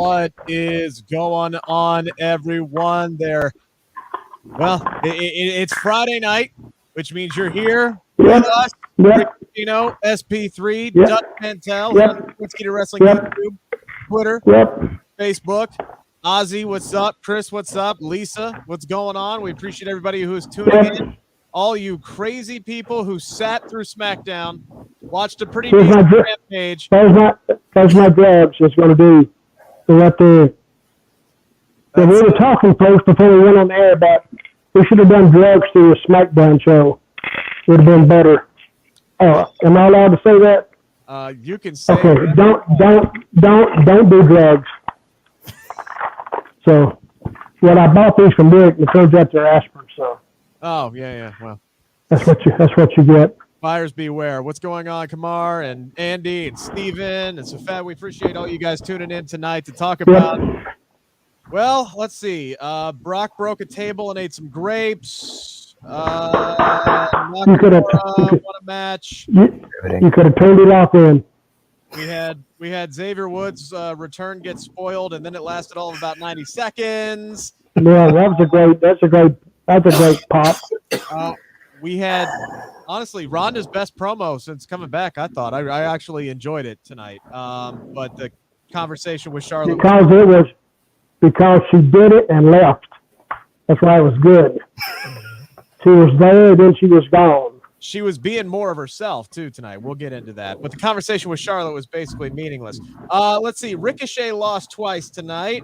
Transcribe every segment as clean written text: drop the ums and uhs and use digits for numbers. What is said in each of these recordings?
What is going on, everyone? Well, it's Friday night, which means you're here with us. Rick Ucchino, SP3, Dutch Mantell, Wrestling YouTube, Twitter, Facebook. Ozzy, what's up? Chris, what's up? Lisa, what's going on? We appreciate everybody who's tuning in. All you crazy people who sat through SmackDown, watched a pretty decent Rampage. That's my drugs. It's going to be right there. So we were talking, folks, before we went on the air about we should have done drugs through a SmackDown show. Would have been better. Am I allowed to say that? You can say. Okay, don't do drugs. So, I bought these from Rick, and it turns out they're aspirin. So. Oh yeah. Well, that's what you get. Buyers beware. What's going on, Kamar and Andy and Steven and Safed? We appreciate all you guys tuning in tonight to talk about. Well, let's see. Brock broke a table and ate some grapes. You could have won a match. You could have turned it off then. We had Xavier Woods' return get spoiled, and then it lasted all of about 90 seconds. Yeah, that's a great pop. We had, honestly, Ronda's best promo since coming back, I thought. I actually enjoyed it tonight. But the conversation with Charlotte. Because she did it and left. That's why it was good. She was there, then she was gone. She was being more of herself, too, tonight. We'll get into that. But the conversation with Charlotte was basically meaningless. Let's see. Ricochet lost twice tonight.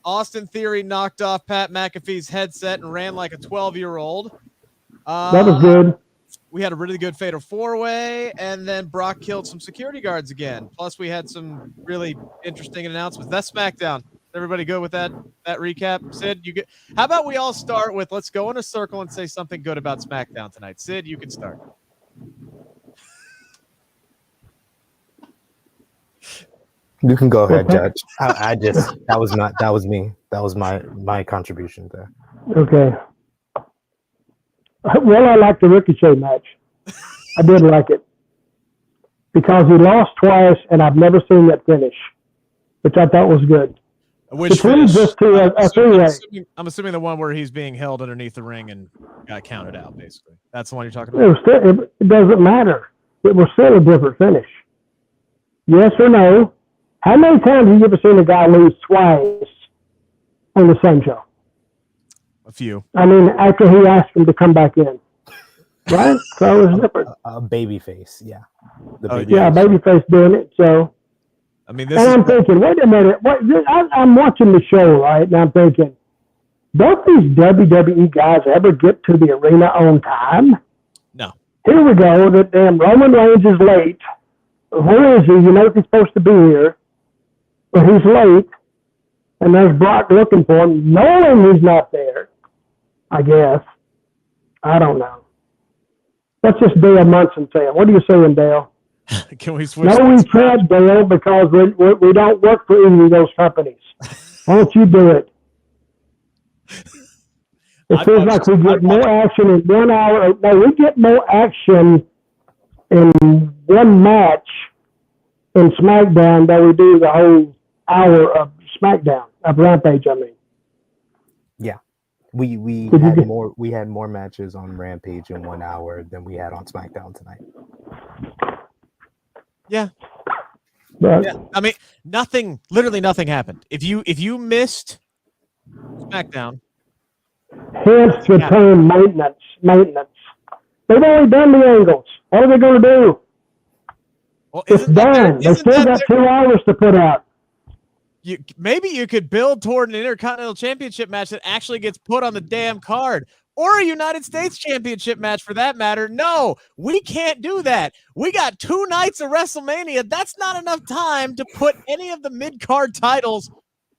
Austin Theory knocked off Pat McAfee's headset and ran like a 12-year-old. That was good. We had a really good fatal four-way, and then Brock killed some security guards again. Plus, we had some really interesting announcements. That's SmackDown. Everybody good with that recap? Sid, you get. How about we all start with, let's go in a circle and say something good about SmackDown tonight. Sid, you can start. You can go ahead, Judge. That was me. That was my contribution there. Okay. Well, I liked the Ricochet match. I did like it. Because he lost twice, and I've never seen that finish, which I thought was good. Which finish? I'm assuming the one where he's being held underneath the ring and got counted out, basically. That's the one you're talking about? It doesn't matter. It was still a different finish. Yes or no? How many times have you ever seen a guy lose twice on the same show? A few. I mean, after he asked him to come back in. Right? So it was different. A babyface, yeah. Babyface doing it, so. I mean, I'm thinking, wait a minute. I'm watching the show, right? And I'm thinking, don't these WWE guys ever get to the arena on time? No. Here we go. The damn Roman Reigns is late. Where is he? You know he's supposed to be here. But he's late. And there's Brock looking for him, knowing he's not there, I guess. I don't know. Let's just Dale Munson say it. What are you saying, Dale? Can we switch? No, we can't, Dale, because we don't work for either of those companies. Why don't you do it? It feels like we get more action in 1 hour. No, we get more action in one match in SmackDown than we do the whole hour of SmackDown, of Rampage, I mean. Yeah. We had more matches on Rampage in 1 hour than we had on SmackDown tonight. Yeah. I mean, literally nothing happened. If you missed SmackDown, hence the term maintenance. They've already done the angles. What are they going to do? Well, it's done. They still got 2 hours to put out. Maybe you could build toward an Intercontinental Championship match that actually gets put on the damn card. Or a United States Championship match, for that matter. No, we can't do that. We got 2 nights of WrestleMania. That's not enough time to put any of the mid-card titles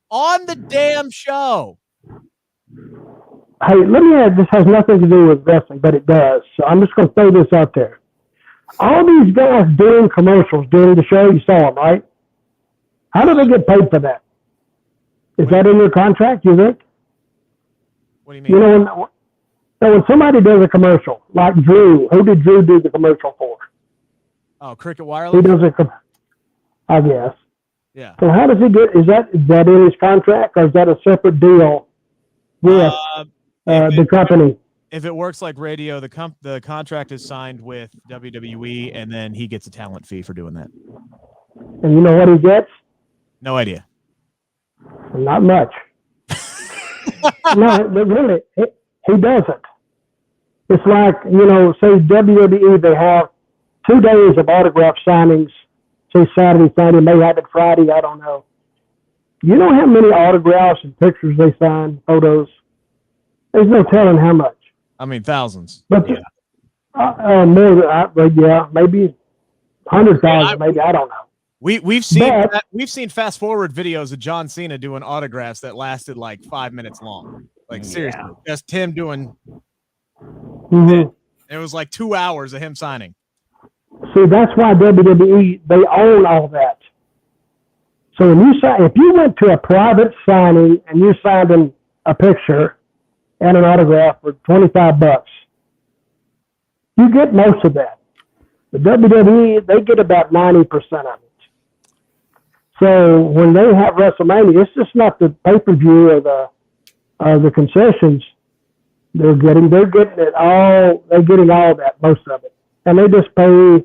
on the damn show. Hey, let me add, this has nothing to do with wrestling, but it does. So I'm just going to throw this out there. All these guys doing commercials during the show, you saw them, right? How do they get paid for that? Is that in your contract, you think? What do you mean? When somebody does a commercial, like Drew, who did Drew do the commercial for? Oh, Cricket Wireless? He does it, I guess. Yeah. So how does he get? Is that in his contract, or is that a separate deal with the company? If it works like radio, the contract is signed with WWE, and then he gets a talent fee for doing that. And you know what he gets? No idea. Not much. No, really, he doesn't. It's like, say WWE, they have 2 days of autograph signings, say Saturday, Sunday, may have it Friday, I don't know. You know how many autographs and pictures they sign, photos? There's no telling how much. I mean, thousands. But yeah. More than maybe 100,000, maybe, I don't know. We've seen fast forward videos of John Cena doing autographs that lasted like 5 minutes long. Like seriously, just him doing. It was like 2 hours of him signing. See, that's why WWE, they own all that. So when if you went to a private signing and you signed a picture and an autograph for $25, you get most of that. The WWE, they get about 90% of it. So when they have WrestleMania, it's just not the pay-per-view or the concessions. They're getting it all. They're getting all that, most of it, and they just pay,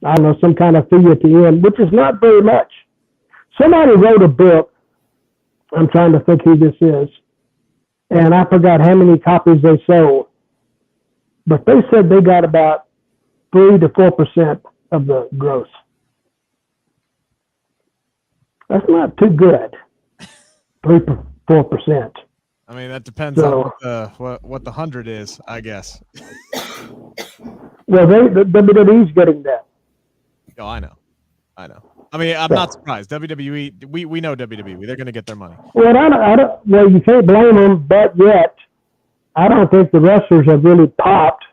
I don't know, some kind of fee at the end, which is not very much. Somebody wrote a book. I'm trying to think who this is, and I forgot how many copies they sold, but they said they got about 3 to 4% of the gross. That's not too good. 3-4%. I mean, that depends on what the 100 is, I guess. Well, the WWE's getting that. Oh, I know. I mean, I'm not surprised. WWE, we know WWE. They're going to get their money. Well, I don't. Well, you can't blame them, but yet, I don't think the wrestlers have really popped.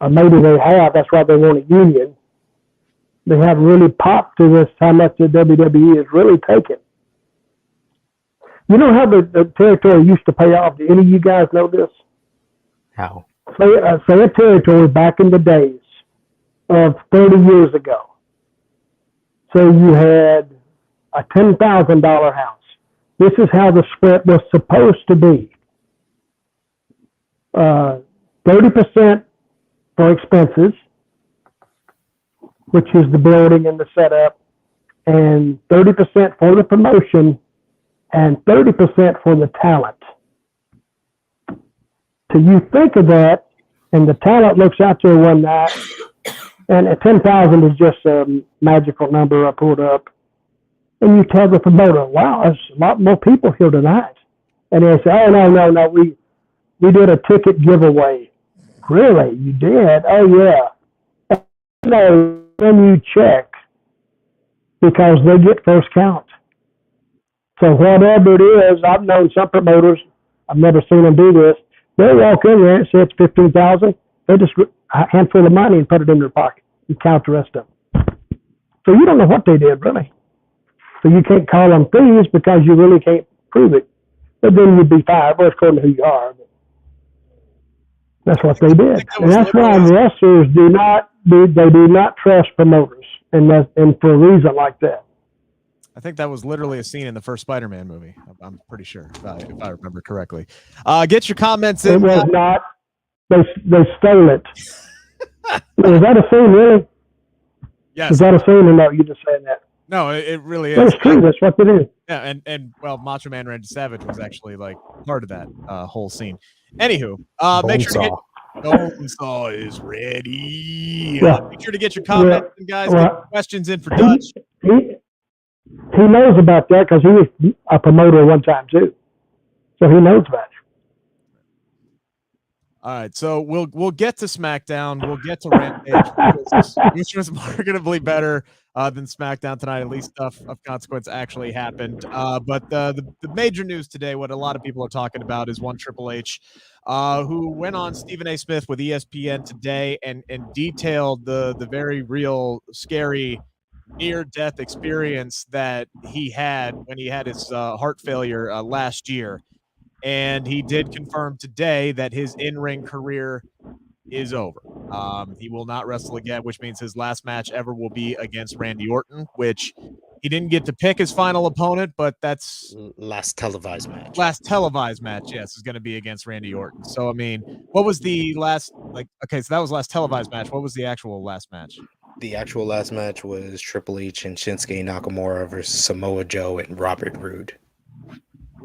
Or maybe they have. That's why they want a union. They haven't really popped to this, how much the WWE is really taking. You know how the territory used to pay off? Do any of you guys know this? How? Say a territory back in the days of 30 years ago. So you had a $10,000 house. This is how the split was supposed to be. 30% for expenses, which is the building and the setup, and 30% for the promotion, and 30% for the talent. So you think of that, and the talent looks out there one night, and 10,000 is just a magical number I pulled up, and you tell the promoter, wow, there's a lot more people here tonight. And they say, oh, no, we did a ticket giveaway. Really? You did? Oh, yeah. No, then you check, because they get first count. So whatever it is, I've known some promoters, I've never seen them do this, they'll walk in there and say it's 15,000, they just a handful of money and put it in their pocket and count the rest of them. So you don't know what they did, really. So you can't call them thieves because you really can't prove it. But then you'd be fired, well, according to who you are. But that's what they did. And that's why wrestlers do not trust promoters, and for a reason like that. I think that was literally a scene in the first Spider-Man movie. I'm pretty sure, if I remember correctly. Get your comments in. It was not. They stole it. Is that a scene, really? Yes. Is that a scene, or no? You just saying that? No, it really is. That's true. That's what it is. Yeah, and well, Macho Man Randy Savage was actually like part of that whole scene. Anywho, make sure to get Bonesaw is ready. Yeah. Make sure to get your comments and guys, get your questions in for Dutch. He knows about that because he was a promoter one time too, so he knows about it. All right, so we'll get to SmackDown. We'll get to Rampage, which was marketably better than SmackDown tonight. At least stuff of consequence actually happened. But the major news today, what a lot of people are talking about, is one Triple H, who went on Stephen A. Smith with ESPN today and detailed the very real, scary, near-death experience that he had when he had his heart failure last year. And he did confirm today that his in-ring career is over. He will not wrestle again, which means his last match ever will be against Randy Orton, which he didn't get to pick his final opponent, but that's last televised match. Last televised match, yes, is going to be against Randy Orton. So, I mean, what was the last, okay, so that was last televised match. What was the actual last match? The actual last match was Triple H and Shinsuke Nakamura versus Samoa Joe and Robert Roode.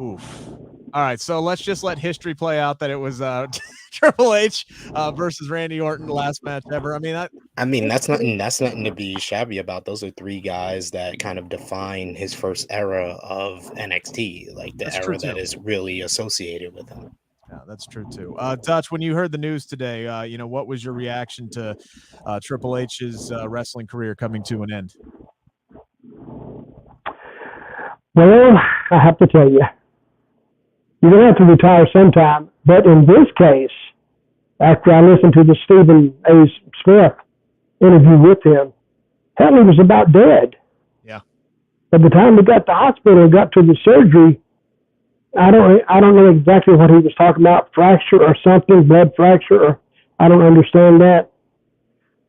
Oof. All right, so let's just let history play out that it was Triple H versus Randy Orton, last match ever. I mean, that's nothing to be shabby about. Those are three guys that kind of define his first era of NXT, like the era that is really associated with him. Yeah, that's true too. Dutch, when you heard the news today, what was your reaction to Triple H's wrestling career coming to an end? Well, I have to tell you, you're going to have to retire sometime. But in this case, after I listened to the Stephen A. Smith interview with him, hell, he was about dead. Yeah. By the time he got to the hospital and got to the surgery, I don't know exactly what he was talking about, fracture or something, blood fracture, or I don't understand that.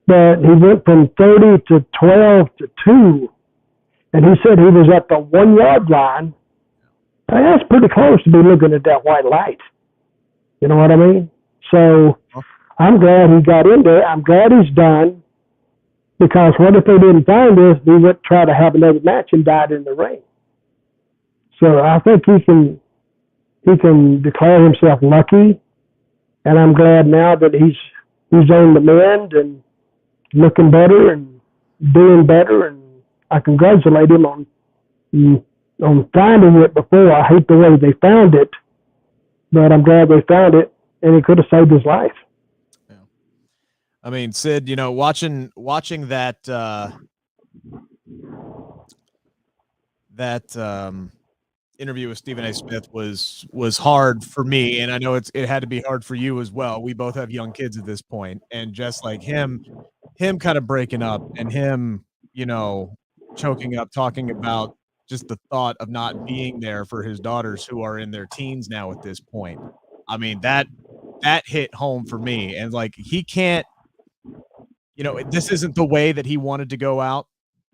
But he went from 30 to 12 to 2, and he said he was at the 1 yard line. That's pretty close to be looking at that white light. You know what I mean? So I'm glad he got in there. I'm glad he's done, because what if they didn't find this? He would try to have another match and died in the ring. So I think he can declare himself lucky, and I'm glad now that he's on the mend and looking better and doing better, and I congratulate him on finding it before. I hate the way they found it, but I'm glad they found it, and it could have saved his life. Yeah. I mean, Sid, watching that interview with Stephen A. Smith was hard for me, and I know it had to be hard for you as well. We both have young kids at this point, and just like him kind of breaking up and him, choking up, talking about just the thought of not being there for his daughters who are in their teens now at this point. I mean, that hit home for me. And like, he can't, this isn't the way that he wanted to go out,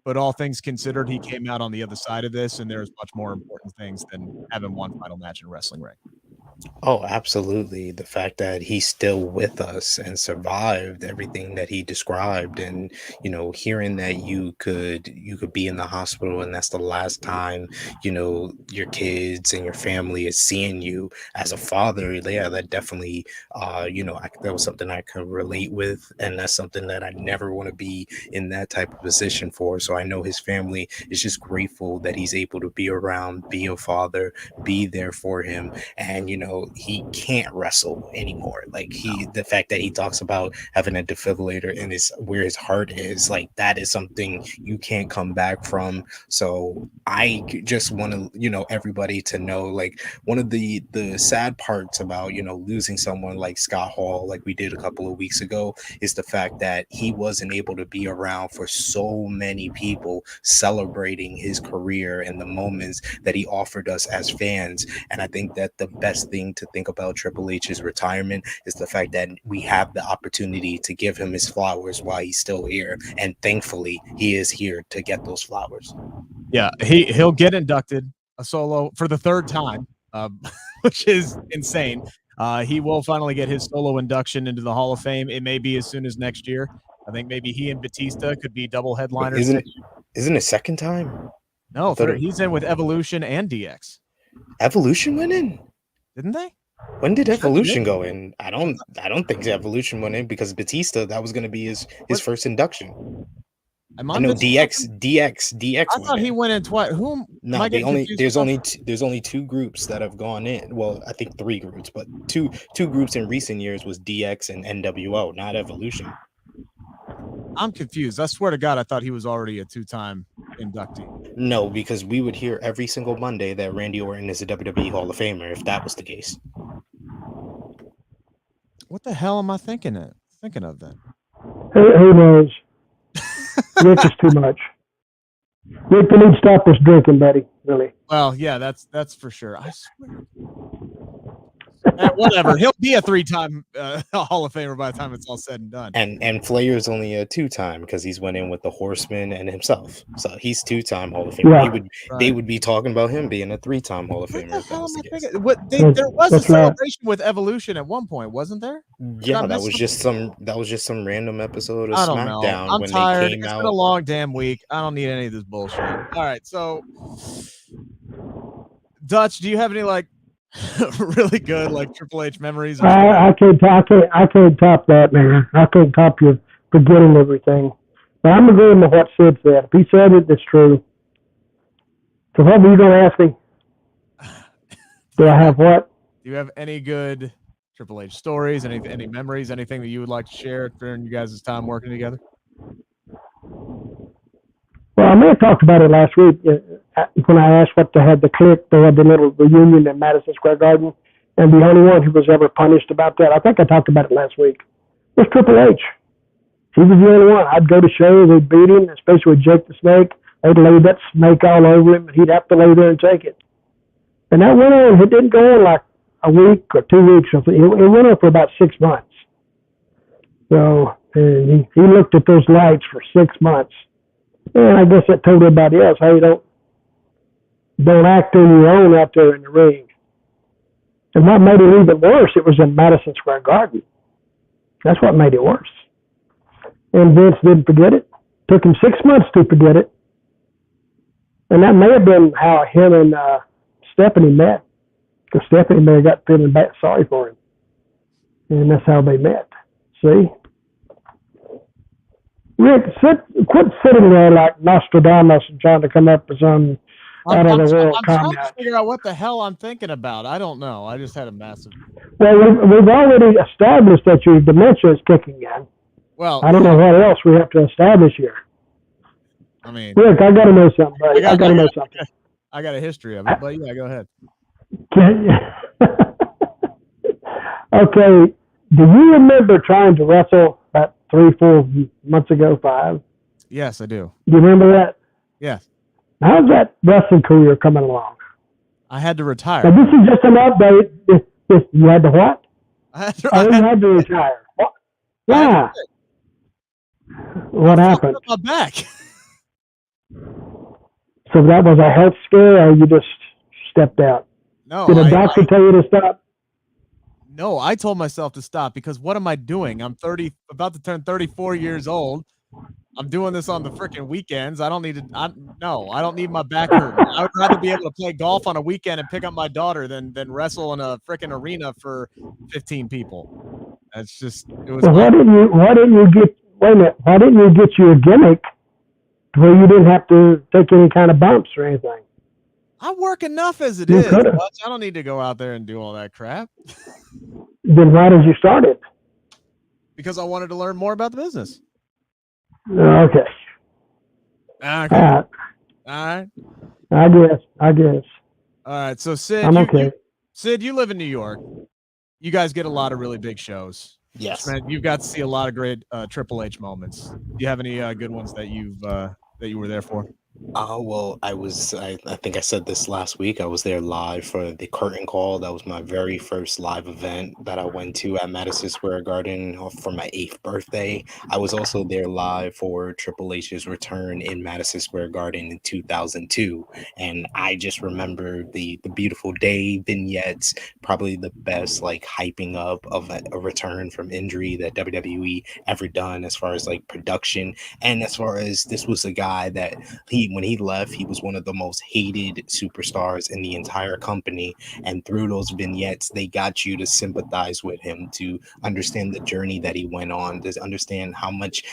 but all things considered, he came out on the other side of this, and there's much more important things than having one final match in a wrestling ring. Oh, absolutely. The fact that he's still with us and survived everything that he described, and hearing that you could be in the hospital and that's the last time your kids and your family is seeing you as a father. Yeah, that definitely that was something I could relate with, and that's something that I never want to be in that type of position for. So I know his family is just grateful that he's able to be around, be a father, be there for him. And he can't wrestle anymore. Like, the fact that he talks about having a defibrillator in where his heart is, like, that is something you can't come back from. So I just want to, everybody to know, like, one of the sad parts about, losing someone like Scott Hall, like we did a couple of weeks ago, is the fact that he wasn't able to be around for so many people celebrating his career and the moments that he offered us as fans. And I think that the best thing to think about Triple H's retirement is the fact that we have the opportunity to give him his flowers while he's still here, and thankfully he is here to get those flowers. Yeah, he'll get inducted a solo for the third time, which is insane. He will finally get his solo induction into the Hall of Fame. It may be as soon as next year. I think maybe he and Batista could be double headliners. Isn't it second time? No, he's in with Evolution and DX. Evolution went in? Didn't they? When did Evolution go in? I don't think Evolution went in, because Batista, that was going to be his first induction. I know DX. I thought he went in twice. No, there's only two groups that have gone in. Well, I think three groups, but two groups in recent years was DX and NWO, not Evolution. I'm confused. I swear to God, I thought he was already a two-time inductee. No, because we would hear every single Monday that Randy Orton is a WWE Hall of Famer if that was the case. What the hell am I thinking of then? Who knows? Rick is too much. Rick, you need to stop this drinking, buddy. Really. Well, yeah, that's for sure. I swear. Whatever. He'll be a 3-time Hall of Famer by the time it's all said and done. And Flair's only a 2-time because he's went in with the Horseman and himself. So he's 2-time Hall of Famer. Yeah. They would be talking about him being a 3-time Hall of What Famer. the hell am I Case. thinking? There was a celebration with Evolution at one point, wasn't there? Yeah, that was just some random episode of SmackDown. I'm when tired. They came It's out. been a long damn week. I don't need any of this bullshit. All right, so Dutch, do you have any like really good like Triple H memories? I can't top that, man. I can't top you forgetting everything. But I'm agreeing with what Sid said. If he said it, it's true. So what were you going to ask me? Do I have what? Do you have any good Triple H stories? Any memories? Anything that you would like to share during you guys' time working together? Well, I may have talked about it last week when I asked what they had the click. They had the little reunion in Madison Square Garden, and the only one who was ever punished about that, I think I talked about it last week, was Triple H. He was the only one. I'd go to shows, they'd beat him, especially with Jake the Snake. They'd lay that snake all over him, and he'd have to lay there and take it. And that went on. It didn't go on like a week or 2 weeks. It went on for about 6 months. So and he looked at those lights for 6 months. And I guess that told everybody else, hey, don't act on your own out there in the ring. And what made it even worse, it was in Madison Square Garden. That's what made it worse. And Vince didn't forget it. Took him 6 months to forget it. And that may have been how him and Stephanie met. Because Stephanie may have got feeling bad, sorry for him. And that's how they met. See? Rick, quit sitting there like Nostradamus and trying to come up with some out of the world comment. I'm trying to figure out what the hell I'm thinking about. I don't know. I just had a massive. Well, we've already established that your dementia is kicking in. Well, I don't know what else we have to establish here. I mean, Rick, I got to know something, buddy. I got to know something. I got a history of it, but yeah, go ahead. Okay. Do you remember trying to wrestle about 3-4 months ago, 5? Yes, I do. Do you remember that? Yes. How's that wrestling career coming along? I had to retire. Now, this is just an update. You had to what? I had to retire. What? Yeah. What happened? My back. So that was a health scare, or you just stepped out? No. Did a doctor tell you to stop? No, I told myself to stop because what am I doing? I'm about to turn 34 years old. I'm doing this on the freaking weekends. I don't need to. I don't need my back hurt. I would rather be able to play golf on a weekend and pick up my daughter than wrestle in a freaking arena for 15 people. That's just. It was. Well, why didn't you get? Wait a minute. Why didn't you get you a gimmick where you didn't have to take any kind of bumps or anything? I work enough as it is. I don't need to go out there and do all that crap. Then why did you start it? Because I wanted to learn more about the business. Okay. Okay. All right. I guess. All right. So Sid, I'm okay. Sid, you live in New York. You guys get a lot of really big shows. Yes. Man, you've got to see a lot of great Triple H moments. Do you have any good ones that you were there for? Well, I think I said this last week. I was there live for the curtain call. That was my very first live event that I went to at Madison Square Garden for my 8th birthday. I was also there live for Triple H's return in Madison Square Garden in 2002. And I just remember the beautiful day vignettes, probably the best like hyping up of a return from injury that WWE ever done as far as like production. And as far as this was a guy that when he left, he was one of the most hated superstars in the entire company. And through those vignettes, they got you to sympathize with him, to understand the journey that he went on, to understand how much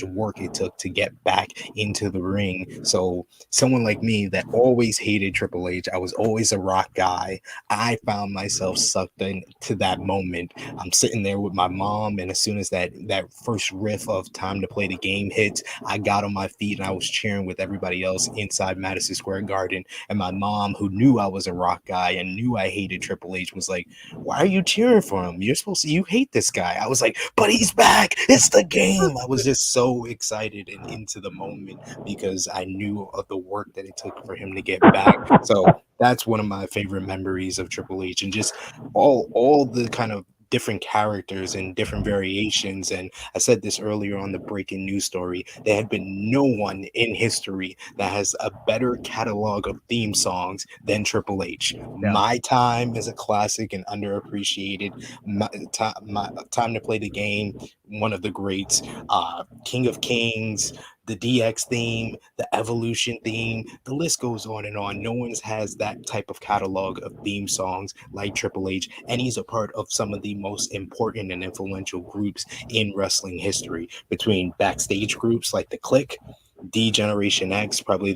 work it took to get back into the ring. So someone like me that always hated Triple H, I was always a Rock guy. I found myself sucked into that moment. I'm sitting there with my mom, and as soon as that first riff of Time to Play the Game hits, I got on my feet and I was cheering with everybody everybody else inside Madison Square Garden. And my mom, who knew I was a Rock guy and knew I hated Triple H, was like, "Why are you cheering for him? You hate this guy." I was like, "But he's back. It's the game." I was just so excited and into the moment because I knew of the work that it took for him to get back. So that's one of my favorite memories of Triple H, and just all the kind of different characters and different variations. And I said this earlier on the breaking news story, there had been no one in history that has a better catalog of theme songs than Triple H. Yeah. My Time is a classic and underappreciated. My Time to Play the Game, one of the greats. King of Kings, the DX theme, the Evolution theme, the list goes on and on. No one has that type of catalog of theme songs like Triple H, and he's a part of some of the most important and influential groups in wrestling history, between backstage groups like the Clique, D-Generation X, probably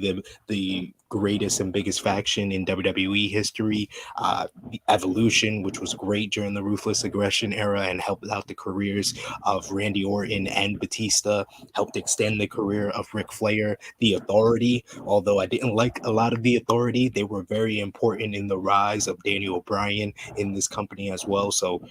the greatest and biggest faction in WWE history, the Evolution, which was great during the Ruthless Aggression era and helped out the careers of Randy Orton and Batista, helped extend the career of Ric Flair, the Authority. Although I didn't like a lot of the Authority, they were very important in the rise of Daniel Bryan in this company as well. So,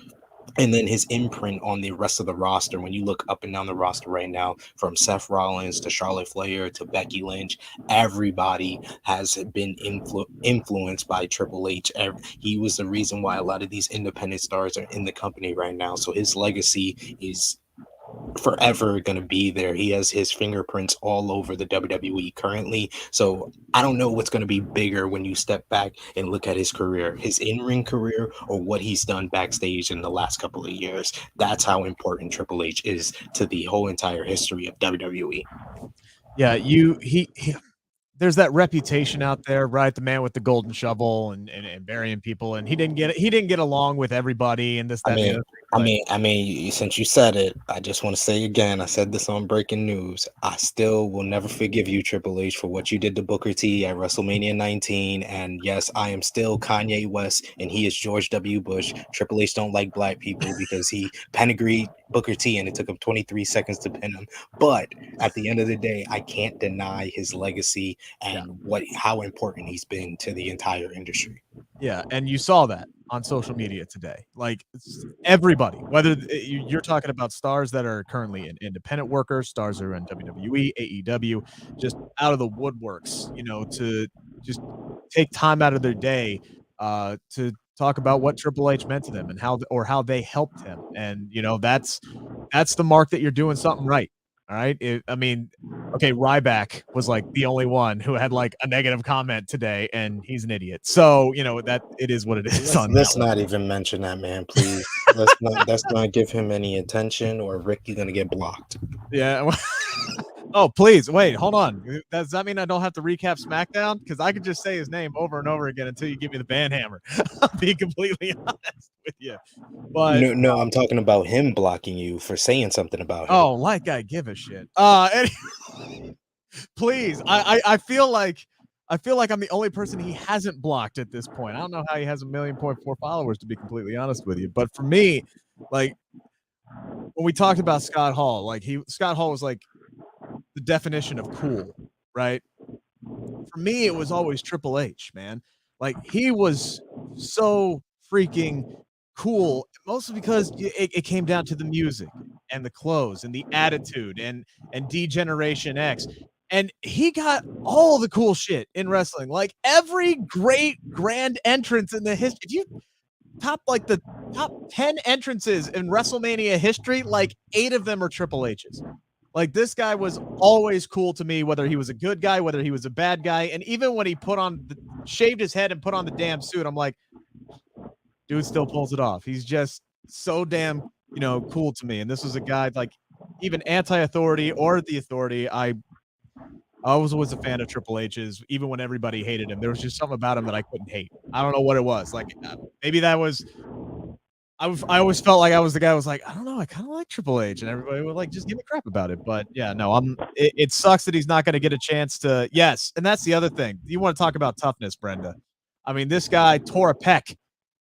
and then his imprint on the rest of the roster. When you look up and down the roster right now, from Seth Rollins to Charlotte Flair to Becky Lynch, everybody has been influenced by Triple H. He was the reason why a lot of these independent stars are in the company right now. So his legacy is forever going to be there. He has his fingerprints all over the WWE currently. So I don't know what's going to be bigger when you step back and look at his career, his in-ring career, or what he's done backstage in the last couple of years. That's how important Triple H is to the whole entire history of WWE. Yeah, there's that reputation out there, right? The man with the golden shovel and burying people, and he didn't get along with everybody, and this, that, and the other thing. I mean, since you said it, I just want to say again, I said this on Breaking News. I still will never forgive you, Triple H, for what you did to Booker T at WrestleMania 19. And yes, I am still Kanye West, and he is George W. Bush. Triple H don't like black people because he pedigreed Booker T, and it took him 23 seconds to pin him. But at the end of the day, I can't deny his legacy and how important he's been to the entire industry. Yeah, and you saw that on social media today. Like, everybody, whether you're talking about stars that are currently in independent workers, stars that are in WWE, AEW, just out of the woodworks, to just take time out of their day to talk about what Triple H meant to them and how they helped him. And that's the mark that you're doing something right. All right. Okay, Ryback was like the only one who had like a negative comment today, and he's an idiot. So that it is what it is. Let's not even mention that man, please. let's not give him any attention, or Rick, you're gonna get blocked. Yeah. Oh, please wait, hold on. Does that mean I don't have to recap SmackDown? Because I could just say his name over and over again until you give me the ban hammer. I'll be completely honest with you. But no, I'm talking about him blocking you for saying something about him. Oh, like I give a shit. Anyway, please. I feel like I'm the only person he hasn't blocked at this point. I don't know how he has 1.4 million followers, to be completely honest with you. But for me, like, when we talked about Scott Hall, Scott Hall was like the definition of cool, right? For me, it was always Triple H, man. Like, he was so freaking cool, mostly because it came down to the music and the clothes and the attitude and D-Generation X. And he got all the cool shit in wrestling. Like, every great grand entrance in the history. If you the top 10 entrances in WrestleMania history, like 8 of them are Triple H's. Like, this guy was always cool to me, whether he was a good guy, whether he was a bad guy. And even when he shaved his head and put on the damn suit, I'm like, dude still pulls it off. He's just so damn, cool to me. And this was a guy, like, even anti-authority or the Authority, I was always a fan of Triple H's, even when everybody hated him. There was just something about him that I couldn't hate. I don't know what it was. Like, maybe that was I always felt like I was the guy who was like, I don't know, I kind of like Triple H, and everybody would like just give me crap about it. But yeah, no, it sucks that he's not going to get a chance to. Yes, and that's the other thing. You want to talk about toughness, Brenda? I mean, this guy tore a pec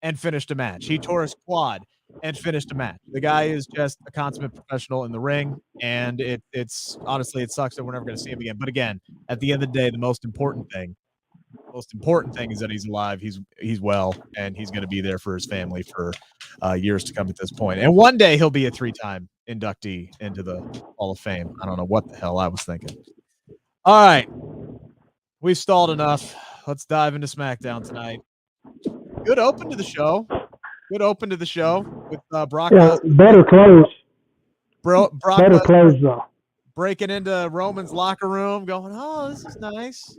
and finished a match. He tore his quad and finished a match. The guy is just a consummate professional in the ring, and it's honestly, it sucks that we're never going to see him again. But again, at the end of the day, the most important thing is that he's alive, he's well, and he's going to be there for his family for years to come at this point. And one day he'll be a 3-time inductee into the Hall of Fame. I don't know what the hell I was thinking. All right, we've stalled enough. Let's dive into SmackDown tonight. Good open to the show. With Brock. Yeah, better close. Brock better close though. Breaking into Roman's locker room, going, "Oh, this is nice.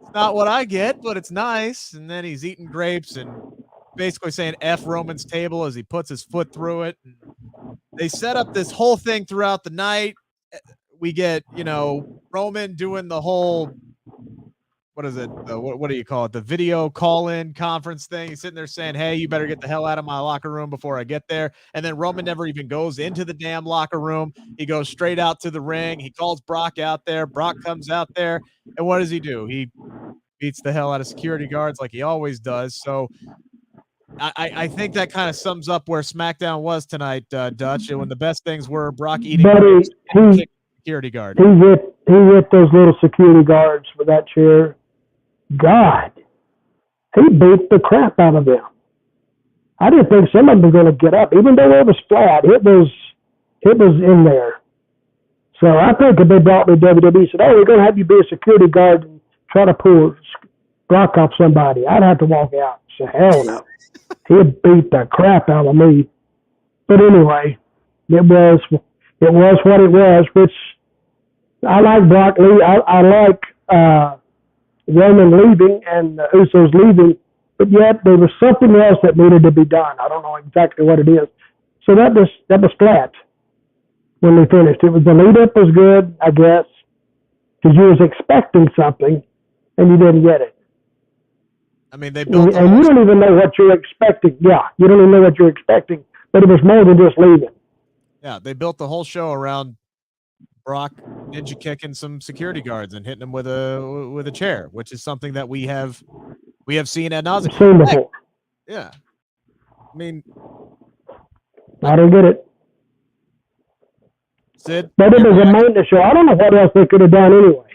It's not what I get, but it's nice." And then he's eating grapes and basically saying F Roman's table as he puts his foot through it. And they set up this whole thing throughout the night. We get, Roman doing the whole, what is it? What do you call it? The video call-in conference thing. He's sitting there saying, "Hey, you better get the hell out of my locker room before I get there." And then Roman never even goes into the damn locker room. He goes straight out to the ring. He calls Brock out there. Brock comes out there. And what does he do? He beats the hell out of security guards like he always does. So I think that kind of sums up where SmackDown was tonight, Dutch. And when the best things were Brock eating security guard. He hit those little security guards with that chair. God, he beat the crap out of them. I didn't think some of them were going to get up, even though it was flat. It was in there. So I think if they brought me WWE, said, "Oh, we're going to have you be a security guard and try to pull Brock off somebody," I'd have to walk out. So hell no. He beat the crap out of me. But anyway, it was what it was. Which I like Brock Lee. I like. Roman leaving and the Usos leaving, but yet there was something else that needed to be done. I don't know exactly what it is. So that was flat when we finished. It was the lead up was good, I guess, because you was expecting something and you didn't get it. I mean, they built and you don't even know what you're expecting. Yeah, you don't even know what you're expecting, but it was more than just leaving. Yeah, they built the whole show around Brock ninja kicking some security guards and hitting them with a chair, which is something that we have seen ad nauseam. Seen before. Yeah, I mean, I don't get it. Sid, but it was a maintenance show. I don't know what else they could have done anyway.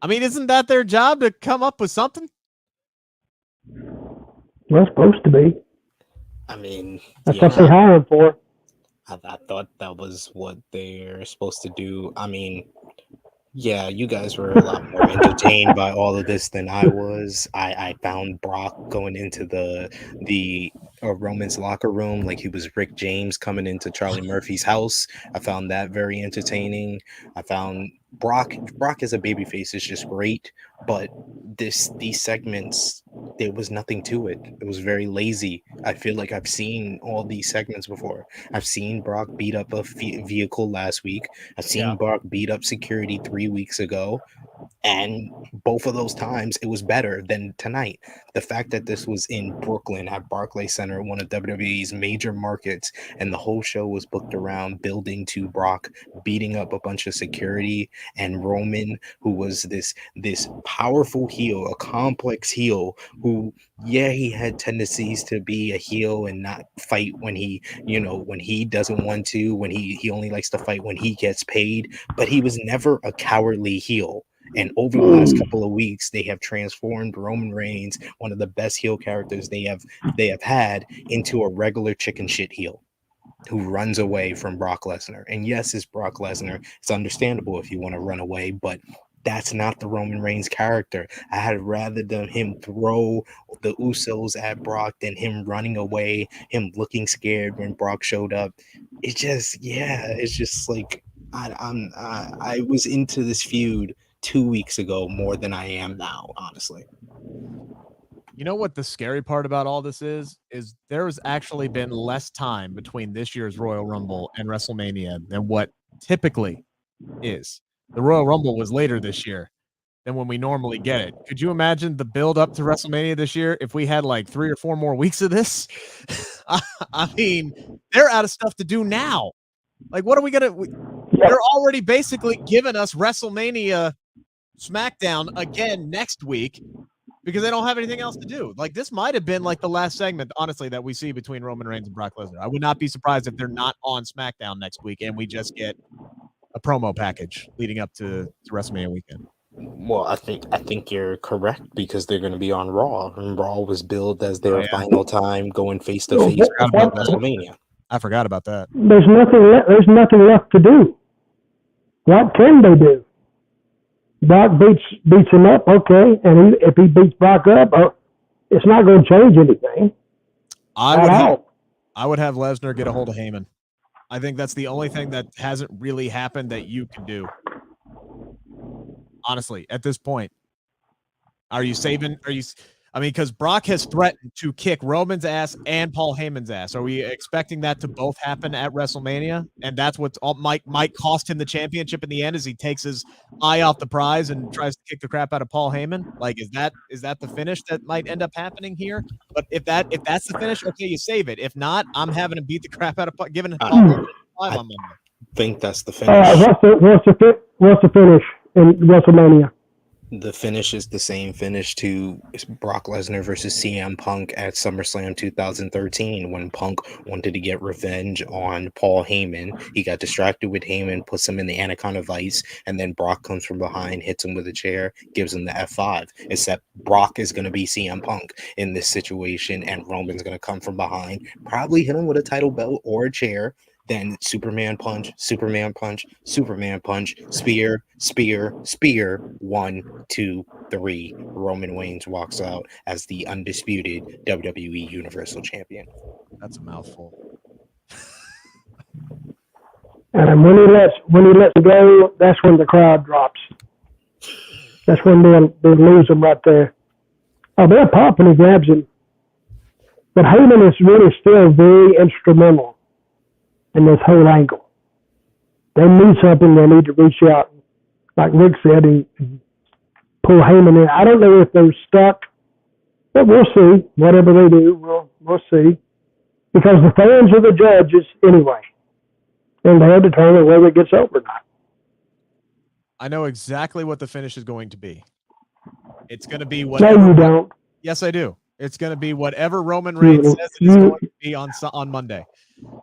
I mean, isn't that their job to come up with something? Well, it's supposed to be. I mean, that's what they hire him for. I thought that was what they're supposed to do. I mean, yeah, you guys were a lot more entertained by all of this than I was. I found Brock going into the Roman's locker room like he was Rick James coming into Charlie Murphy's house. I found that very entertaining. I found Brock as a babyface is just great, but these segments, there was nothing to it. It was very lazy. I feel like I've seen all these segments before. I've seen Brock beat up a vehicle last week. I've seen Brock beat up security 3 weeks ago. And both of those times, it was better than tonight. The fact that this was in Brooklyn at Barclays Center, one of WWE's major markets, and the whole show was booked around building to Brock beating up a bunch of security and Roman, who was this powerful heel, a complex heel, who, yeah, he had tendencies to be a heel and not fight when he doesn't want to, when he only likes to fight when he gets paid, but he was never a cowardly heel. And over the last couple of weeks, they have transformed Roman Reigns, one of the best heel characters they have had, into a regular chicken shit heel who runs away from Brock Lesnar. And yes, it's Brock Lesnar. It's understandable if you want to run away, but that's not the Roman Reigns character. I had rather than him throw the Usos at Brock than him running away, him looking scared when Brock showed up. It's just like I was into this feud 2 weeks ago more than I am now, honestly. You know what the scary part about all this is there has actually been less time between this year's Royal Rumble and WrestleMania than what typically is. The Royal Rumble was later this year than when we normally get it. Could you imagine the build up to WrestleMania this year if we had like 3 or 4 more weeks of this? I mean, they're out of stuff to do now. Like, what are we going to... They're already basically giving us WrestleMania SmackDown again next week. because they don't have anything else to do. Like, this might have been like the last segment, honestly, that we see between Roman Reigns and Brock Lesnar. I would not be surprised if they're not on SmackDown next week and we just get a promo package leading up to WrestleMania weekend. Well, I think you're correct because they're going to be on Raw, and Raw was billed as their final time going face to face at WrestleMania. I forgot about that. There's nothing left to do. What can they do? Brock beats him up, okay, and if he beats Brock up, it's not going to change anything. I would have Lesnar get a hold of Heyman. I think that's the only thing that hasn't really happened that you can do. Honestly, at this point, because Brock has threatened to kick Roman's ass and Paul Heyman's ass. Are we expecting that to both happen at WrestleMania? And that's what might cost him the championship in the end, as he takes his eye off the prize and tries to kick the crap out of Paul Heyman. Like, is that the finish that might end up happening here? But if that's the finish, okay, you save it. If not, I'm having him beat the crap out of giving Paul Heyman 5 on Monday. I think that's the finish. What's the finish in WrestleMania? The finish is the same finish to Brock Lesnar versus CM Punk at SummerSlam 2013 when Punk wanted to get revenge on Paul Heyman. He got distracted with Heyman, puts him in the Anaconda Vice, and then Brock comes from behind, hits him with a chair, gives him the F5. Except Brock is going to be CM Punk in this situation, and Roman's going to come from behind, probably hit him with a title belt or a chair. Then Superman punch, Superman punch, Superman punch, spear, spear, spear. 1, 2, 3. Roman Reigns walks out as the undisputed WWE Universal Champion. That's a mouthful. And when he lets go, that's when the crowd drops. That's when they lose him right there. Oh, they're popping. He grabs him, but Heyman is really still very instrumental in this whole angle. They need something, they need to reach out, like Rick said, and pull Heyman in. I don't know if they're stuck, but we'll see. Whatever they do, we'll see. Because the fans are the judges anyway, and they'll determine whether it gets over or not. I know exactly what the finish is going to be. It's going to be whatever. No, you don't. Yes, I do. It's going to be whatever Roman Reigns says it's going to be on Monday.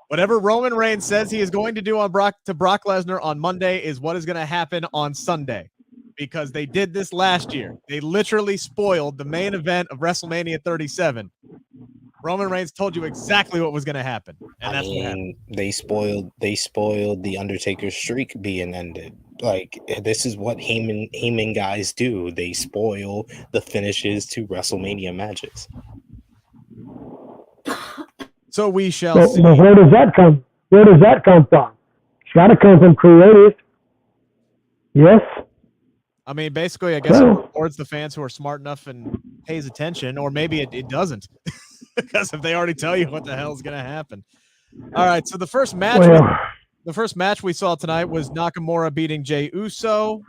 Whatever Roman Reigns says he is going to do Brock Lesnar on Monday is what is going to happen on Sunday, because they did this last year. They literally spoiled the main event of WrestleMania 37. Roman Reigns told you exactly what was going to happen, and that's what happened. They spoiled the Undertaker's streak being ended. Like, this is what Heyman guys do. They spoil the finishes to WrestleMania matches. So we shall see. Where does that come? Where does that come from? It's got to come from creative. Yes. I mean, basically, I guess it rewards the fans who are smart enough and pays attention, or maybe it doesn't, because if they already tell you what the hell is going to happen. All right. So the first match we saw tonight was Nakamura beating Jey Uso.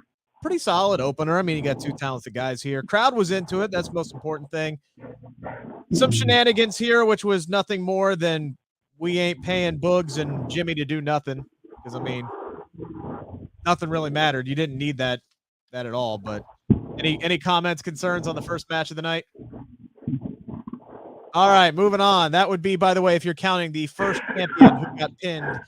Pretty solid opener. I mean, you got two talented guys here. Crowd was into it. That's the most important thing. Some shenanigans here, which was nothing more than we ain't paying Boogs and Jimmy to do nothing. Because, I mean, nothing really mattered. You didn't need that at all. But any comments, concerns on the first match of the night? All right, moving on. That would be, by the way, if you're counting the first champion who got pinned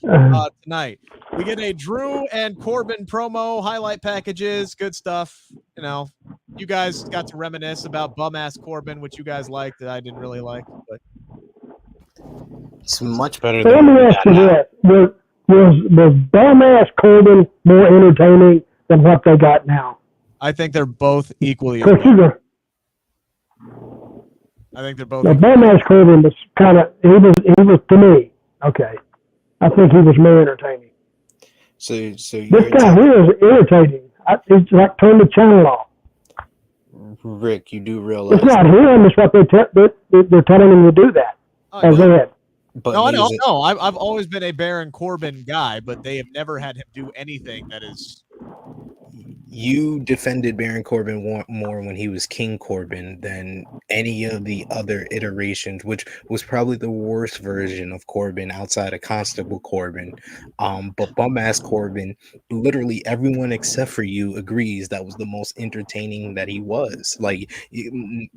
tonight. We get a Drew and Corbin promo, highlight packages, good stuff. You know, you guys got to reminisce about bum-ass Corbin, which you guys liked that I didn't really like. But it's much better than let me ask you this. Was bum-ass Corbin more entertaining than what they got now? I think they're both equally. I think they're both. The bum-ass Corbin was kind of, he was to me, okay. I think he was more entertaining. So this guy here is irritating. It's like turn the channel off. Rick, you do realize it's not him. It's what they're telling him to do that. But no, I don't know. I've always been a Baron Corbin guy, but they have never had him do anything that is You defended Baron Corbin more when he was King Corbin than any of the other iterations, which was probably the worst version of Corbin outside of Constable Corbin. But bum-ass Corbin, literally everyone except for you agrees that was the most entertaining that he was. Like,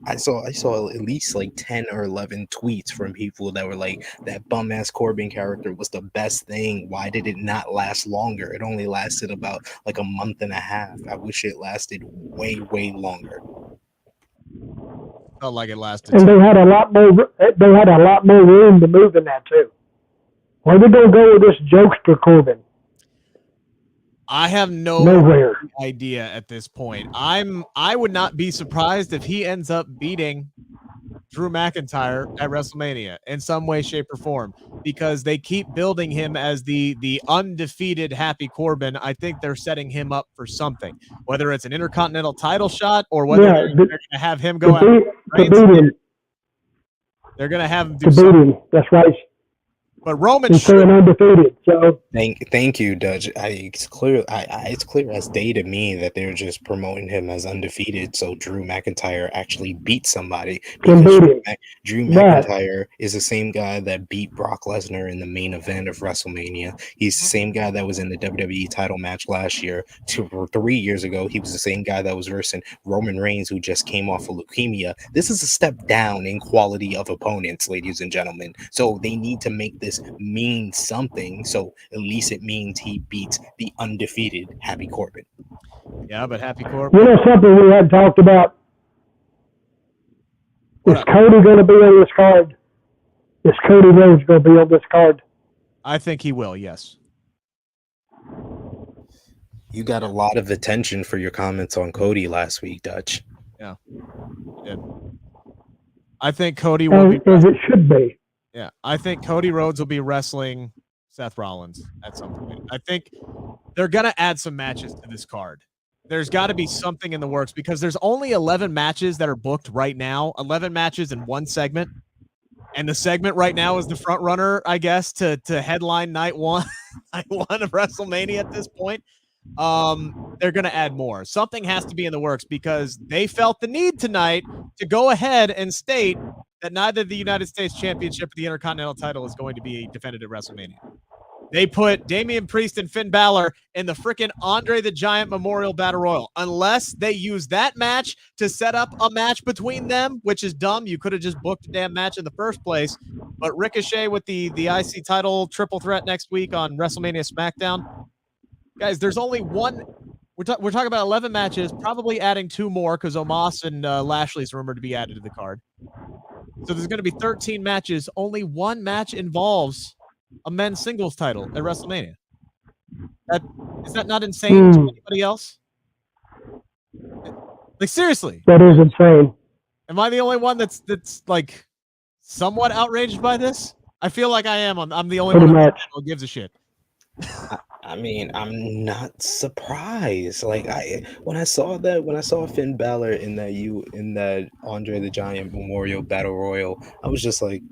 I saw at least like 10 or 11 tweets from people that were like, that bum-ass Corbin character was the best thing. Why did it not last longer? It only lasted about like a month and a half. I wish it lasted way longer. Felt like it lasted. And they had a lot more. They had a lot more room to move in that too. Where are they going to go with this jokester Corbin? I have no idea at this point. I would not be surprised if he ends up beating Drew McIntyre at WrestleMania in some way, shape, or form, because they keep building him as the undefeated Happy Corbin. I think they're setting him up for something, whether it's an Intercontinental title shot or whether they're going to have him go out. They're going to have him do something. That's right. But Roman he's staying undefeated. So thank you, Dutch. It's clear as day to me that they're just promoting him as undefeated, so Drew McIntyre actually beat somebody. Because Drew McIntyre is the same guy that beat Brock Lesnar in the main event of WrestleMania. He's the same guy that was in the WWE title match last year. 2 or 3 years ago, he was the same guy that was versing Roman Reigns, who just came off of leukemia. This is a step down in quality of opponents, ladies and gentlemen. So they need to make this mean something, so at least it means he beats the undefeated Happy Corbin. Yeah, but Happy Corbin. You know something we hadn't talked about? Is Cody going to be on this card? Is Cody Rhodes going to be on this card? I think he will, yes. You got a lot of attention for your comments on Cody last week, Dutch. Yeah. I think Cody will be. As it should be. Yeah, I think Cody Rhodes will be wrestling Seth Rollins at some point. I think they're going to add some matches to this card. There's got to be something in the works because there's only 11 matches that are booked right now, 11 matches in one segment. And the segment right now is the front runner, I guess, to headline night one of WrestleMania at this point. They're going to add more. Something has to be in the works because they felt the need tonight to go ahead and state that neither the United States Championship or the Intercontinental title is going to be defended at WrestleMania. They put Damian Priest and Finn Balor in the freaking Andre the Giant Memorial Battle Royal. Unless they use that match to set up a match between them, which is dumb. You could have just booked a damn match in the first place. But Ricochet with the IC title triple threat next week on WrestleMania SmackDown. Guys, there's only one. We're talking about 11 matches, probably adding 2 more because Omos and Lashley is rumored to be added to the card. So there's going to be 13 matches. Only one match involves a men's singles title at WrestleMania. Is that not insane to anybody else? Like, seriously. That is insane. Am I the only one that's like somewhat outraged by this? I feel like I am. I'm the only one who gives a shit. I mean, I'm not surprised. Like when I saw Finn Balor in that Andre the Giant Memorial Battle Royal, I was just like,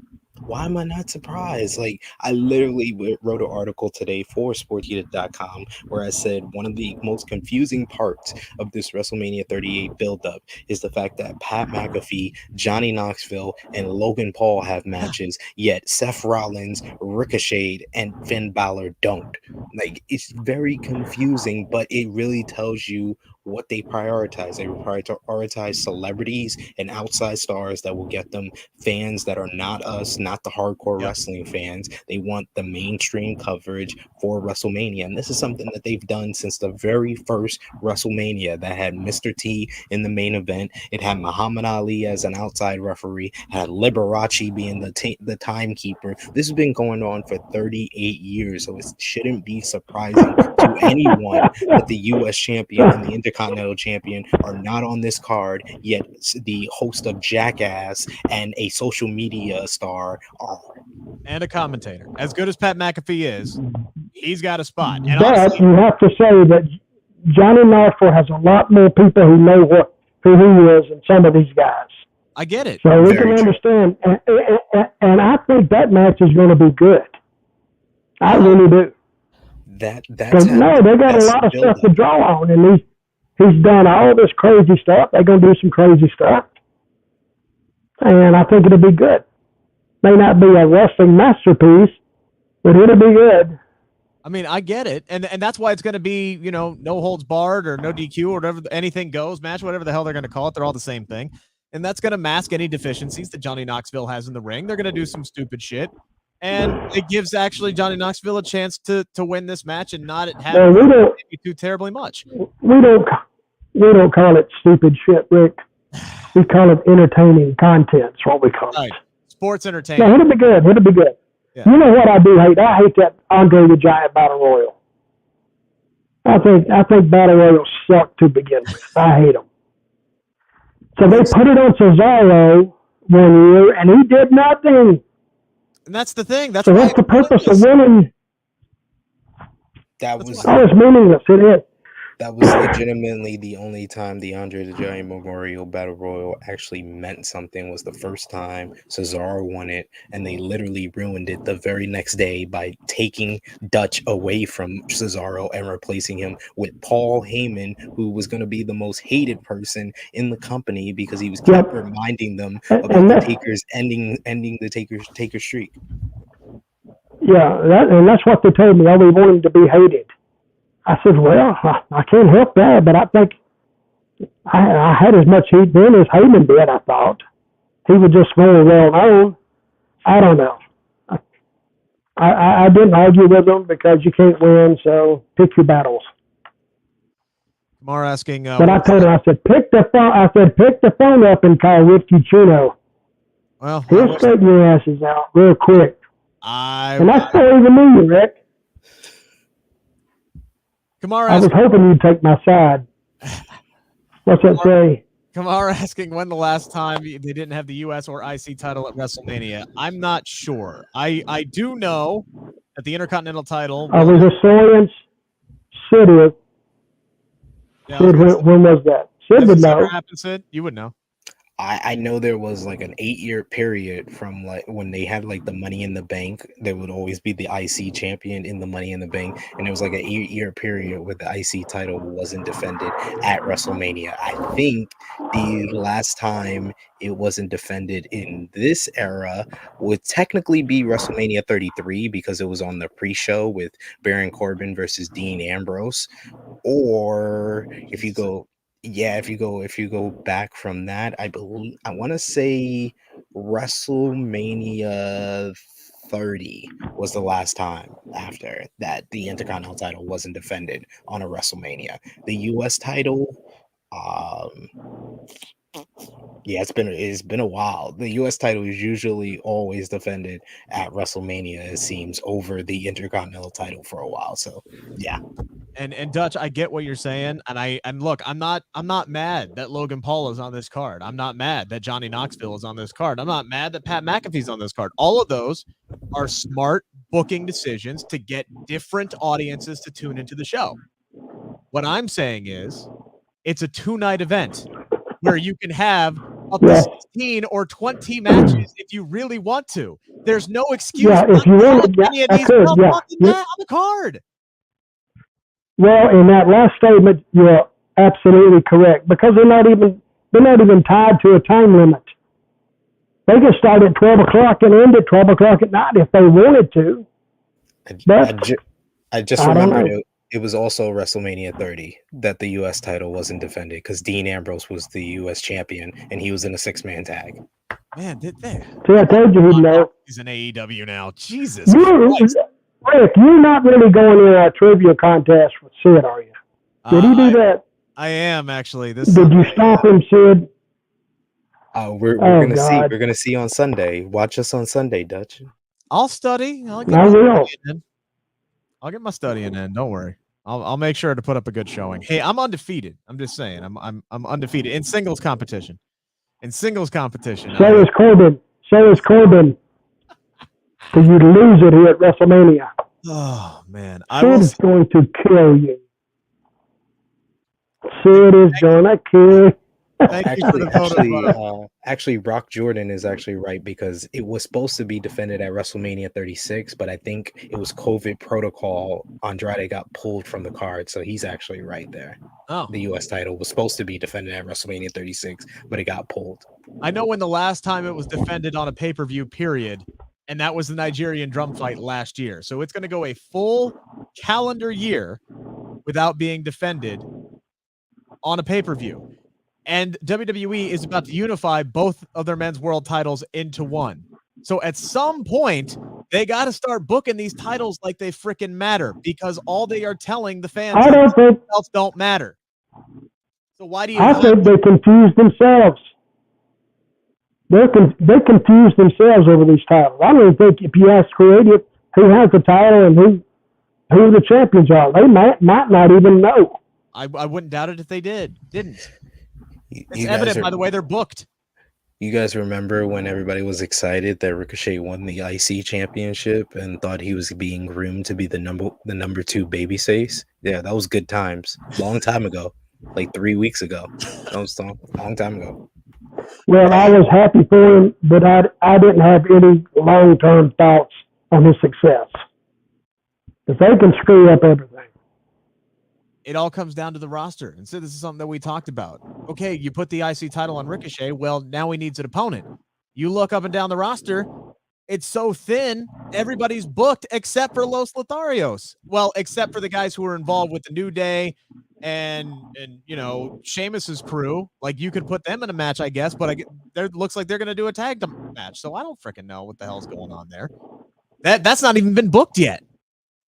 why am I not surprised? Like, I literally wrote an article today for sportheated.com where I said one of the most confusing parts of this WrestleMania 38 buildup is the fact that Pat McAfee, Johnny Knoxville, and Logan Paul have matches, yet Seth Rollins, Ricochet, and Finn Balor don't. Like, it's very confusing, but it really tells you what they prioritize. They prioritize celebrities and outside stars that will get them fans that are not us, not the hardcore wrestling fans. They want the mainstream coverage for WrestleMania. And this is something that they've done since the very first WrestleMania that had Mr. T in the main event. It had Muhammad Ali as an outside referee, had Liberace being the timekeeper. This has been going on for 38 years, so it shouldn't be surprising to anyone that the U.S. champion and the Intercontinental champion are not on this card, yet the host of Jackass and a social media star are. And a commentator. As good as Pat McAfee is, he's got a spot. And but honestly, you have to say that Johnny Knoxville has a lot more people who know who he is than some of these guys. I get it. So we can understand. And I think that match is going to be good. I really do. That's they got a lot of stuff to draw on, and He's done all this crazy stuff. They're going to do some crazy stuff. And I think it'll be good. May not be a wrestling masterpiece, but it'll be good. I mean, I get it. And that's why it's going to be, no holds barred or no DQ or whatever, anything goes match, whatever the hell they're going to call it. They're all the same thing. And that's going to mask any deficiencies that Johnny Knoxville has in the ring. They're going to do some stupid shit. And it gives actually Johnny Knoxville a chance to win this match and not have it too terribly much. We don't call it stupid shit, Rick. We call it entertaining content. That's what we call it. Sports entertainment. No, it'll be good. It'll be good. Yeah. You know what I do hate? I hate that Andre the Giant Battle Royal. I think Battle Royals suck to begin with. I hate them. So they put it on Cesaro 1 year, and he did nothing. And that's the thing. That's the purpose of winning. That was meaningless. It is. That was legitimately the only time the Andre the Giant Memorial Battle Royal actually meant something. Was the first time Cesaro won it, and they literally ruined it the very next day by taking Dutch away from Cesaro and replacing him with Paul Heyman, who was going to be the most hated person in the company because he was kept reminding them about the Taker's ending the Taker streak. Yeah, that's what they told me. Oh, we want him to be hated. I said, well, I can't help that, but I think I had as much heat then as Heyman did, I thought. He was just more well-known. I don't know. I didn't argue with him because you can't win, so pick your battles. Kamar asking... but I told her, I said, pick the phone up and call Rick Ucchino. Well, he'll straighten your asses out real quick. And that's not even me, Rick. Kamar I was hoping you'd take my side. What's that say? Kamar asking when the last time they didn't have the U.S. or IC title at WrestleMania. I'm not sure. I do know that the Intercontinental title... I was a science Sid. When was that? Sid would know. Sid? You would know. I know there was like an 8-year period from like when they had like the Money in the Bank. There would always be the IC champion in the Money in the Bank, and it was like an 8-year period where the IC title wasn't defended at WrestleMania. I think the last time it wasn't defended in this era would technically be WrestleMania 33 because it was on the pre-show with Baron Corbin versus Dean Ambrose, or if you go back from that, I want to say WrestleMania 30 was the last time after that the Intercontinental title wasn't defended on a WrestleMania. The US title, it's been a while. The US title is usually always defended at WrestleMania, it seems, over the Intercontinental title for a while. So yeah. And Dutch, I get what you're saying, and look, I'm not mad that Logan Paul is on this card. I'm not mad that Johnny Knoxville is on this card. I'm not mad that Pat McAfee's on this card. All of those are smart booking decisions to get different audiences to tune into the show. What I'm saying is, it's a 2-night event where you can have up to 16 or 20 matches if you really want to. There's no excuse if you want any of these on the card. Well, in that last statement, you're absolutely correct because they're not even tied to a time limit. They can start at 12 o'clock and end at 12 o'clock at night if they wanted to. I just remembered it was also WrestleMania 30 that the U.S. title wasn't defended because Dean Ambrose was the U.S. champion and he was in a 6-man tag. Man, did they? See, I told you he'd know. He's in AEW now. Jesus Rick, you're not really going in a trivia contest with Sid, are you? Did he do that? I am, actually. Did you stop him, Sid? We're gonna see. We're gonna see on Sunday. Watch us on Sunday, Dutch. I'll study. I will. I'll get my studying in. Don't worry. I'll make sure to put up a good showing. Hey, I'm undefeated. I'm just saying. I'm undefeated in singles competition. So is Corbin. So you lose it here at WrestleMania. Oh man, Sid is going to kill you. Sid is gonna kill. Thank you for the vote. Actually, Brock Jordan is actually right because it was supposed to be defended at WrestleMania 36, but I think it was COVID protocol. Andrade got pulled from the card, so he's actually right there. Oh. The U.S. title was supposed to be defended at WrestleMania 36, but it got pulled. I know when the last time it was defended on a pay-per-view, period, and that was the Nigerian drum fight last year. So it's going to go a full calendar year without being defended on a pay-per-view. And WWE is about to unify both of their men's world titles into one. So at some point, they got to start booking these titles like they freaking matter, because all they are telling the fans else don't matter. So why do you? I think they confuse themselves. They confuse themselves over these titles. I don't think if you ask creative who has the title and who the champions are, they might not even know. I wouldn't doubt it if they didn't. It's You evident by the way they're booked. You guys remember when everybody was excited that Ricochet won the IC championship and thought he was being groomed to be the number 2 babyface? Yeah, that was good times. Long time ago, like 3 weeks ago. That was a long time ago. Well, I was happy for him, but I didn't have any long-term thoughts on his success. Because they can screw up everything. It all comes down to the roster. And so this is something that we talked about. Okay, you put the IC title on Ricochet. Well, now he needs an opponent. You look up and down the roster. It's so thin. Everybody's booked except for Los Lotharios. Well, except for the guys who are involved with the New Day and you know, Sheamus's crew. Like, you could put them in a match, I guess, but it looks like they're going to do a tag match. So I don't freaking know what the hell's going on there. That's not even been booked yet.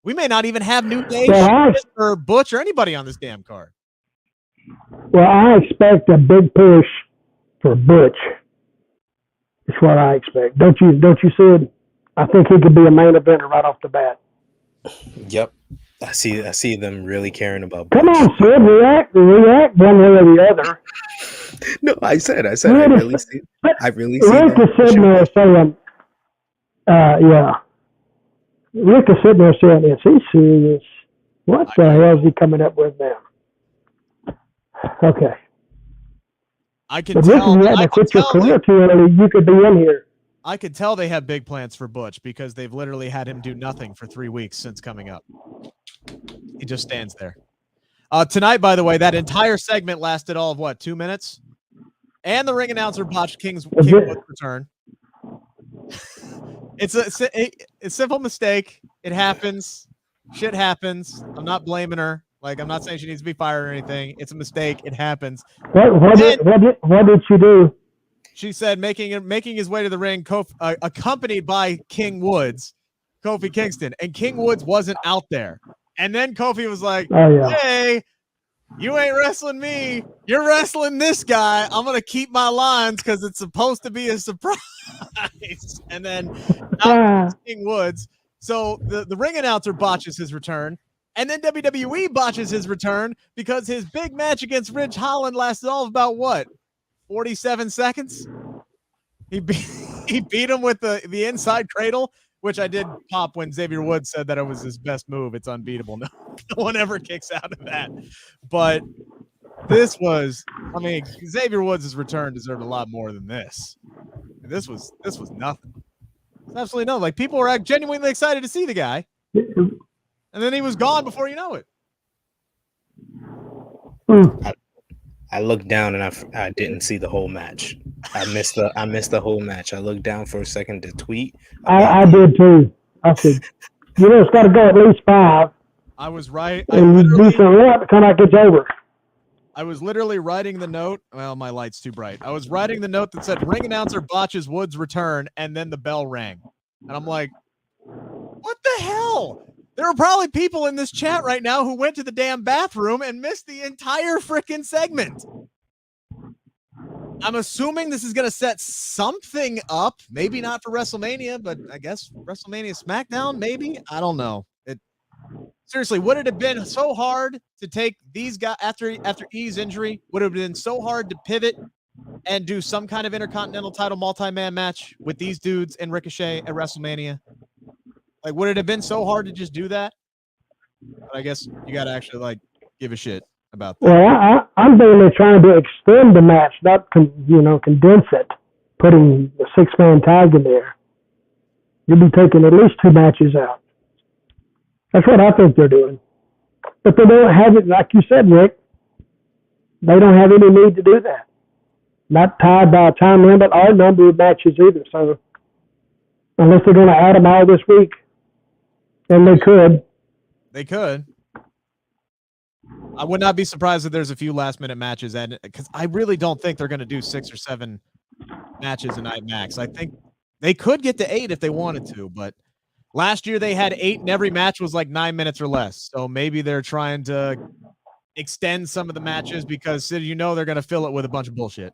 We may not even have New Day or Butch or anybody on this damn card. Well, I expect a big push for Butch. That's what I expect. Don't you, Sid? I think he could be a main eventer right off the bat. Yep. I see them really caring about Butch. Come on, Sid, react one way or the other. No, I said I really see Rick is sitting there saying, yeah. Rick is sitting there saying, is he serious? What the hell is he coming up with now? Okay. I can tell. If you hadn't quit your career too early, you could be in here. I could tell they have big plans for Butch because they've literally had him do nothing for 3 weeks since coming up. He just stands there. Tonight, by the way, that entire segment lasted all of what, 2 minutes? And the ring announcer botched King Wood's return. It's a simple mistake. It happens. Shit happens. I'm not blaming her. Like, I'm not saying she needs to be fired or anything. It's a mistake. It happens. What did she do? She said making his way to the ring, accompanied by King Woods, Kofi Kingston, and King Woods wasn't out there. And then Kofi was like, "Hey, you ain't wrestling me. You're wrestling this guy. I'm gonna keep my lines because it's supposed to be a surprise." And then King Woods. So the ring announcer botches his return, and then WWE botches his return because his big match against Ridge Holland lasted all of about what, 47 seconds. He beat him with the inside cradle, which I did pop when Xavier Woods said that it was his best move. It's unbeatable. No one ever kicks out of that. But this was, I mean, Xavier Woods' return deserved a lot more than this. This was nothing. It's absolutely nothing. Like, people were genuinely excited to see the guy, and then he was gone before you know it. I looked down and I didn't see the whole match. I missed the whole match. I looked down for a second to tweet. I did too. I said, it's got to go at least 5. I was right. And do some rep till it gets over. I was literally writing the note. Well, my light's too bright. I was writing the note that said ring announcer botches Woods' return, and then the bell rang. And I'm like, what the hell? There are probably people in this chat right now who went to the damn bathroom and missed the entire freaking segment. I'm assuming this is going to set something up. Maybe not for WrestleMania, but I guess WrestleMania SmackDown, maybe. I don't know. Seriously, would it have been so hard to take these guys after E's injury? Would it have been so hard to pivot and do some kind of Intercontinental title multi-man match with these dudes and Ricochet at WrestleMania? Like, would it have been so hard to just do that? But I guess you got to actually, like, give a shit. about that. Well, I'm thinking they're trying to extend the match, not condense it, putting the 6-man tag in there. You'll be taking at least 2 matches out. That's what I think they're doing. But they don't have it, like you said, Rick. They don't have any need to do that. Not tied by a time limit or number of matches either. So unless they're going to add them all this week, and they could. They could. I would not be surprised if there's a few last-minute matches, and because I really don't think they're going to do 6 or 7 matches a night max. I think they could get to 8 if they wanted to, but last year they had 8, and every match was like 9 minutes or less. So maybe they're trying to extend some of the matches because they're going to fill it with a bunch of bullshit.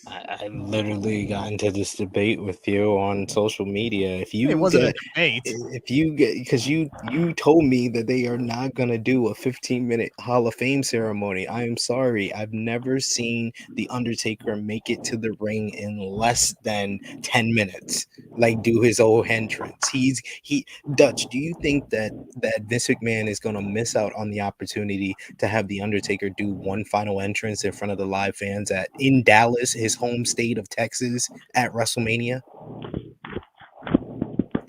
I literally got into this debate with you on social media. It wasn't a debate. If you get, because you told me that they are not gonna do a 15-minute Hall of Fame ceremony. I am sorry, I've never seen the Undertaker make it to the ring in less than 10 minutes. Like do his old entrance. Dutch. Do you think that Vince McMahon is gonna miss out on the opportunity to have the Undertaker do one final entrance in front of the live fans in Dallas, his home state of Texas, at WrestleMania?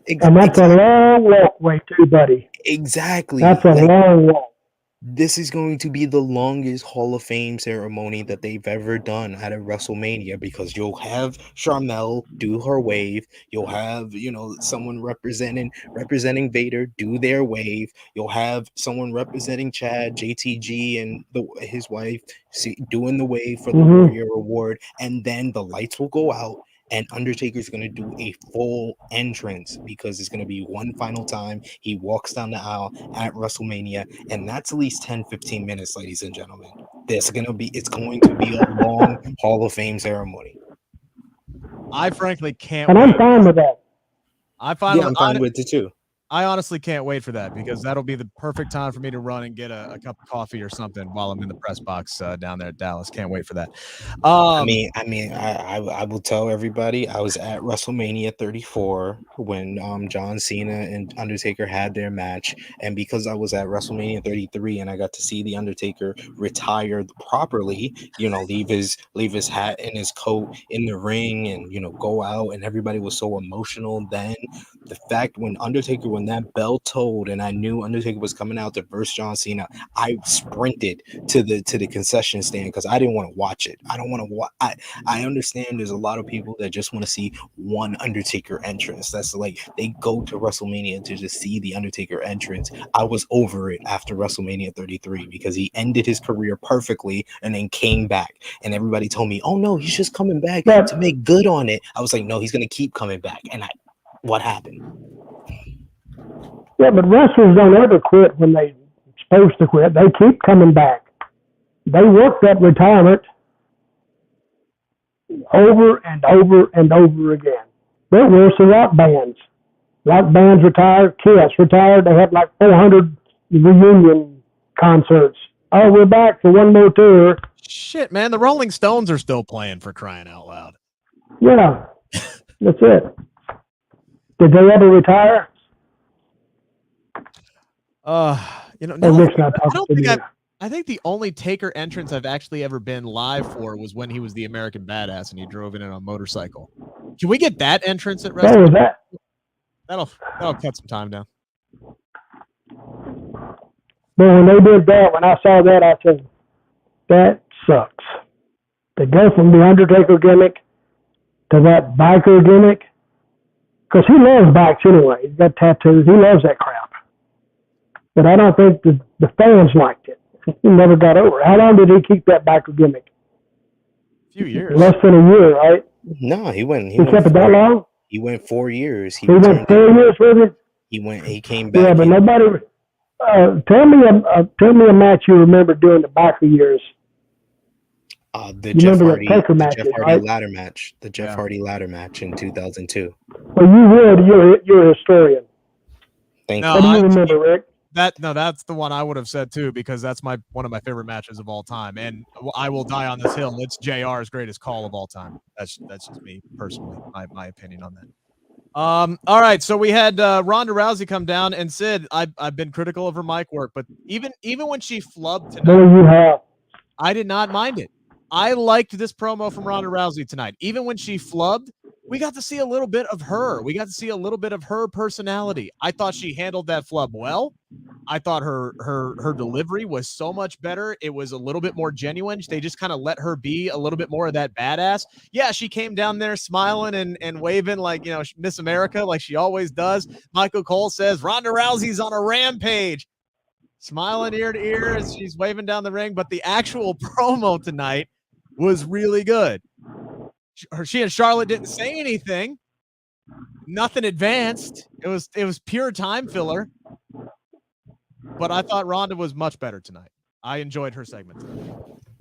And that's a long walkway too, buddy. Exactly. That's a long walk. This is going to be the longest Hall of Fame ceremony that they've ever done at a WrestleMania, because you'll have Sharmell do her wave. You'll have, someone representing Vader do their wave. You'll have someone representing Chad, JTG, and his wife doing the wave for the Warrior Award. And then the lights will go out, and Undertaker's going to do a full entrance because it's going to be one final time he walks down the aisle at WrestleMania, and that's at least 10-15 minutes, ladies and gentlemen. It's going to be a long Hall of Fame ceremony. I frankly can't wait. And I'm fine with that. I'm fine with it too. I honestly can't wait for that, because that'll be the perfect time for me to run and get a cup of coffee or something while I'm in the press box down there at Dallas. Can't wait for that. I will tell everybody I was at WrestleMania 34 when John Cena and Undertaker had their match, and because I was at WrestleMania 33 and I got to see the Undertaker retire properly, leave his hat and his coat in the ring and go out, and everybody was so emotional then. The fact when that bell tolled and I knew Undertaker was coming out to verse John Cena, I sprinted to the concession stand because I didn't want to watch it. I don't want to watch. I understand there's a lot of people that just want to see one Undertaker entrance. That's like they go to WrestleMania to just see the Undertaker entrance. I was over it after WrestleMania 33 because he ended his career perfectly and then came back. And everybody told me, "Oh no, he's just coming back to make good on it." I was like, "No, he's gonna keep coming back." And what happened? Yeah, but wrestlers don't ever quit when they're supposed to quit. They keep coming back. They work that retirement over and over and over again. They're worse than rock bands. Rock bands retired, Kiss retired. They had like 400 reunion concerts. Oh, we're back for one more tour. Shit, man, the Rolling Stones are still playing, for crying out loud. Yeah, that's it. Did they ever retire? I think the only Taker entrance I've actually ever been live for was when he was the American Badass and he drove in on a motorcycle. Can we get that entrance at WrestleMania? That'll cut some time down. But when they did that, when I saw that, I said, that sucks. To go from the Undertaker gimmick to that biker gimmick, because he loves bikes anyway. He's got tattoos. He loves that crap. But I don't think the fans liked it. He never got over it. How long did he keep that biker gimmick? A few years. Less than a year, right? No, he went. He kept it that long? He went 4 years. He went 4 years with it? He came back. Yeah, but nobody... tell me a match you remember during the biker years. The Jeff Hardy ladder match. The Jeff Hardy ladder match in 2002. Well, you would. You're a historian. Thank you. What do you remember, Rick? That's the one I would have said too, because that's one of my favorite matches of all time, and I will die on this hill. It's JR's greatest call of all time. That's just me personally, my opinion on that. All right, so we had Ronda Rousey come down, and Sid, I've been critical of her mic work, but even when she flubbed tonight, There you have. I did not mind it. I liked this promo from Ronda Rousey tonight. Even when she flubbed, we got to see a little bit of her. We got to see a little bit of her personality. I thought she handled that flub well. I thought her delivery was so much better. It was a little bit more genuine. They just kind of let her be a little bit more of that badass. Yeah, she came down there smiling and waving like, you know, Miss America, like she always does. Michael Cole says Ronda Rousey's on a rampage. Smiling ear to ear as she's waving down the ring, but the actual promo tonight was really good. She and Charlotte didn't say anything. Nothing advanced. It was pure time filler. But I thought Ronda was much better tonight. I enjoyed her segment tonight.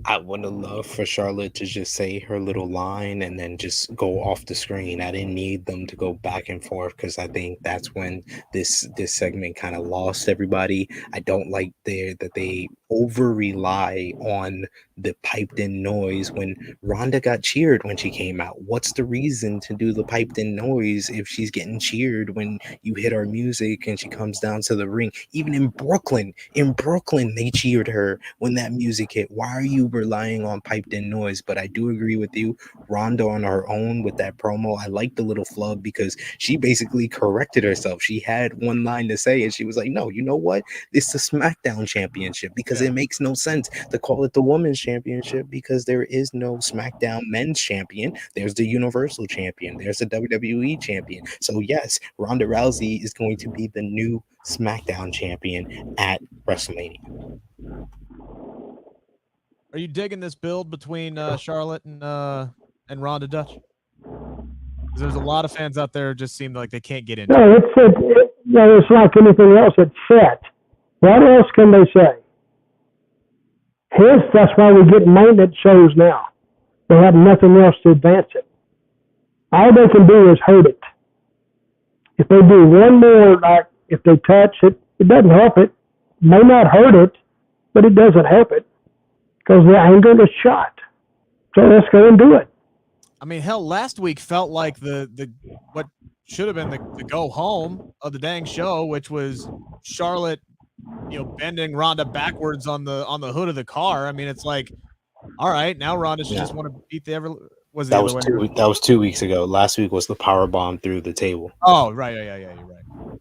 I would have loved for Charlotte to just say her little line and then just go off the screen. I didn't need them to go back and forth because I think that's when this segment kind of lost everybody. I don't like that they over rely on the piped in noise when Ronda got cheered when she came out. What's the reason to do the piped in noise if she's getting cheered when you hit our music and she comes down to the ring? Even in Brooklyn, they cheered her when that music hit. Why are you relying on piped in noise? But I do agree with you. Ronda on her own with that promo, I like the little flub because she basically corrected herself. She had one line to say and she was like, no, you know what? It's the SmackDown Championship because it makes no sense to call it the Women's Championship because there is no SmackDown Men's Champion. There's the Universal Champion. There's the WWE Champion. So yes, Ronda Rousey is going to be the new SmackDown Champion at WrestleMania. Are you digging this build between Charlotte and Ronda, Dutch? There's a lot of fans out there just seem like they can't get into it. No, it's like anything else. It's set. What else can they say? That's why we get maintenance shows now. They have nothing else to advance it. All they can do is hurt it. If they do one more, like if they touch it, it doesn't help it. May not hurt it, but it doesn't help it because the angle is shot. So let's go and do it. I mean, hell, last week felt like the what should have been the go home of the dang show, which was Charlotte, you know, bending Ronda backwards on the hood of the car. I mean, it's like, all right, now Ronda should just want to beat the ever. That was 2 weeks ago. Last week was the power bomb through the table. Oh, right, yeah, you're right.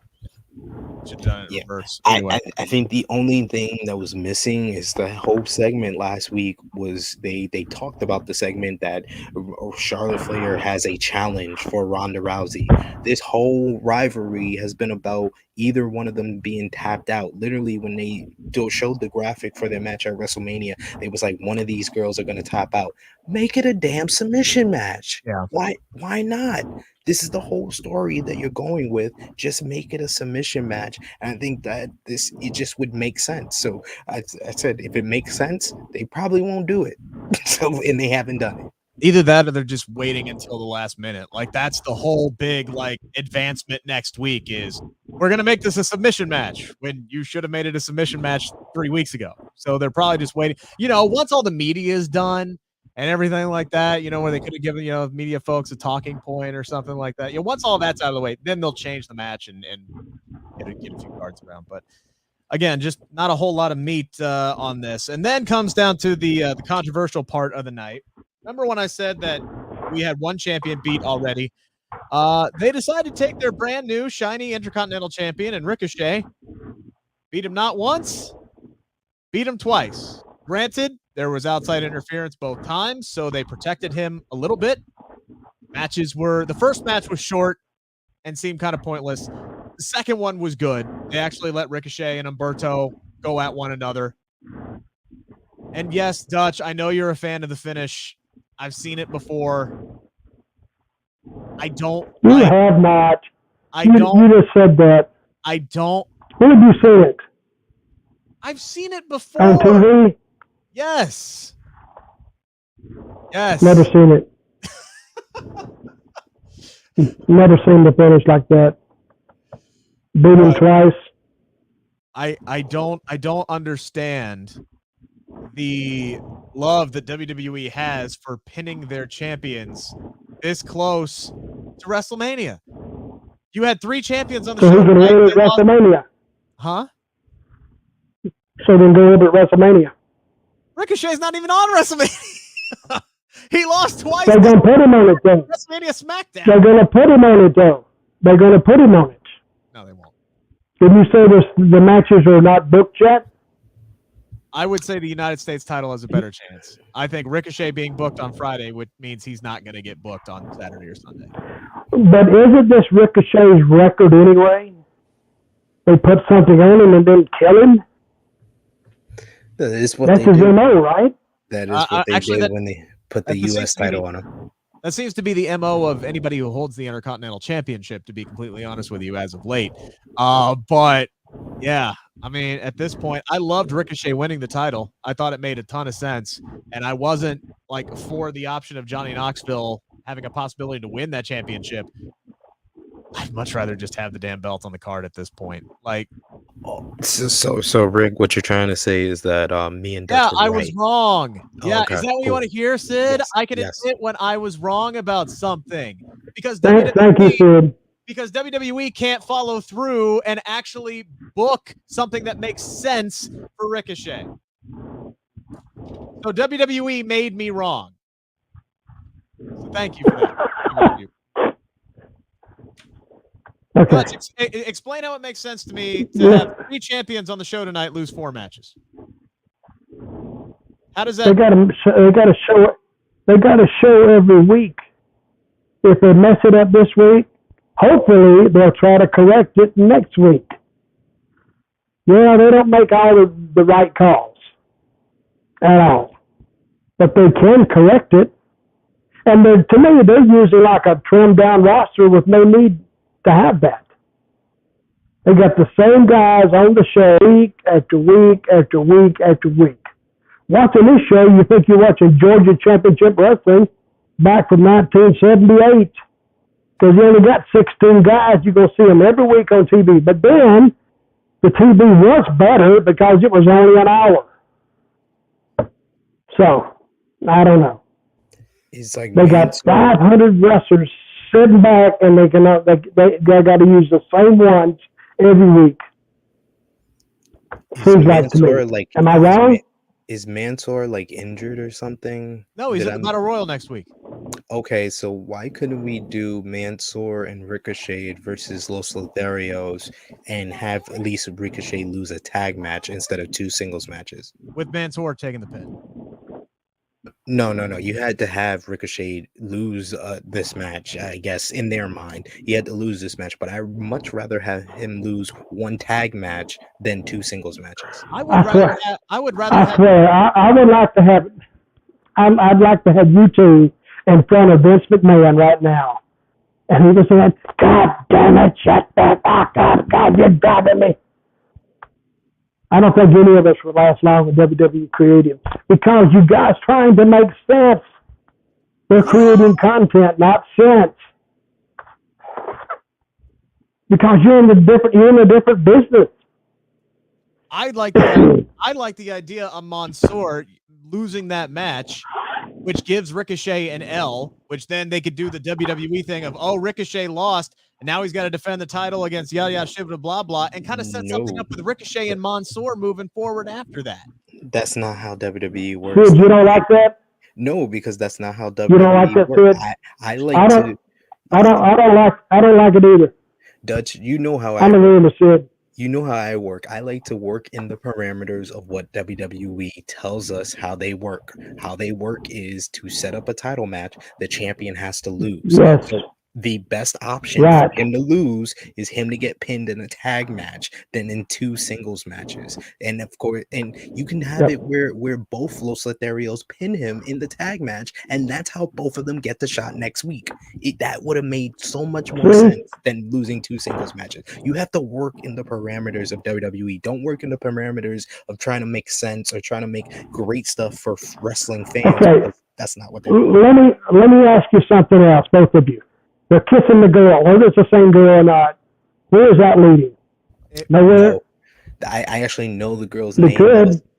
Should have done it in reverse. Anyway. I think the only thing that was missing is the whole segment last week was they talked about the segment that Charlotte Flair has a challenge for Ronda Rousey. This whole rivalry has been about either one of them being tapped out. Literally, when they showed the graphic for their match at WrestleMania, it was like one of these girls are going to tap out. Make it a damn submission match. Yeah. Why not? This is the whole story that you're going with. Just make it a submission match. And I think that it just would make sense. So I said, if it makes sense, they probably won't do it. And they haven't done it. Either that or they're just waiting until the last minute. Like, that's the whole big, like, advancement next week is we're going to make this a submission match when you should have made it a submission match 3 weeks ago. So they're probably just waiting. You know, once all the media is done and everything like that, you know, where they could have given, you know, media folks a talking point or something like that. You know, once all that's out of the way, then they'll change the match and get a few cards around. But again, just not a whole lot of meat on this. And then comes down to the controversial part of the night. Remember when I said that we had one champion beat already? They decided to take their brand new shiny Intercontinental Champion and Ricochet, beat him not once, beat him twice. Granted, there was outside interference both times, so they protected him a little bit. The first match was short and seemed kind of pointless. The second one was good. They actually let Ricochet and Humberto go at one another. And yes, Dutch, I know you're a fan of the finish. I've seen it before. I don't. You have not. You just said that. I don't. Where did you see it? I've seen it before. On TV? Yes. Yes. Never seen it. Never seen the finish like that. Beat him twice. I don't understand the love that WWE has for pinning their champions this close to WrestleMania. You had 3 champions on the So show. who's going to tonight. win at WrestleMania? Huh? So then go over at WrestleMania. Ricochet's not even on WrestleMania. He lost twice. They're going to put him on it, though. WrestleMania SmackDown. They're going to put him on it, though. They're going to put him on it. No, they won't. Didn't you say the matches are not booked yet? I would say the United States title has a better chance. I think Ricochet being booked on Friday means he's not going to get booked on Saturday or Sunday. But isn't this Ricochet's record anyway? They put something on him and then kill him? That is what That's they his do. MO, right? That is what they did when they put the U.S. title on him. That seems to be the MO of anybody who holds the Intercontinental Championship, to be completely honest with you, as of late. But, yeah, I mean, at this point, I loved Ricochet winning the title. I thought it made a ton of sense, and I wasn't, like, for the option of Johnny Knoxville having a possibility to win that championship. I'd much rather just have the damn belt on the card at this point. Like, so Rick, what you're trying to say is that me and Dutch I was wrong. Yeah, okay, is that what you cool. want to hear, Sid? Yes, I can yes. admit when I was wrong about something because Thank you, Sid. because WWE can't follow through and actually book something that makes sense for Ricochet. So WWE made me wrong. So thank you for that. Okay. Let's explain how it makes sense to me to have 3 champions on the show tonight lose 4 matches. How does that? They got to show it. They got to show every week. If they mess it up this week, hopefully they'll try to correct it next week. Yeah, they don't make all the right calls at all, but they can correct it. And to me, they're usually like a trimmed down roster with no need to have that. They got the same guys on the show week after week after week after week. Watching this show, you think you're watching Georgia Championship Wrestling back from 1978 because you only got 16 guys. You're going to see them every week on TV. But then the TV was better because it was only an hour. So, I don't know. It's like they got 500 wrestlers sitting back, and they got to use the same ones every week. Seems like to me. Am I wrong? Is Mansoor like injured or something? No, he's at the Battle Royal next week. Okay, so why couldn't we do Mansoor and Ricochet versus Los Lotharios and have at least Ricochet lose a tag match instead of 2 singles matches? With Mansoor taking the pin. No. You had to have Ricochet lose this match, I guess, in their mind. He had to lose this match, but I'd much rather have him lose 1 tag match than 2 singles matches. I would rather have. I would like to have. I'd like to have you two in front of Vince McMahon right now, and he was saying, "God damn it, shut that fuck up! God, you're driving me." I don't think any of us would last long with WWE Creative because you guys trying to make sense. They're creating content, not sense. Because you're in a different business. I like the idea of Mansoor losing that match, which gives Ricochet an L, which then they could do the WWE thing of, oh, Ricochet lost, and now he's got to defend the title against Yaya Shibata, blah, blah, and kind of set something up with Ricochet and Mansoor moving forward after that. That's not how WWE works. Dude, you don't like that? No, because that's not how WWE works. You don't like that, works. I don't like it either. Dutch, you know how I'm agreeing with Sid. You know how I work. I like to work in the parameters of what WWE tells us how they work. How they work is to set up a title match. The champion has to lose. Yes. So the best option for him to lose is him to get pinned in a tag match than in 2 singles matches. And of course, and you can have it where both Los Lotharios pin him in the tag match, and that's how both of them get the shot next week. That would have made so much more sense than losing 2 singles matches. You have to work in the parameters of WWE. Don't work in the parameters of trying to make sense or trying to make great stuff for wrestling fans. Okay. That's not what they're doing. Let me ask you something else, both of you. They're kissing the girl. Whether it's the same girl or not, where is that leading? Nowhere. No, I actually know the girl's name.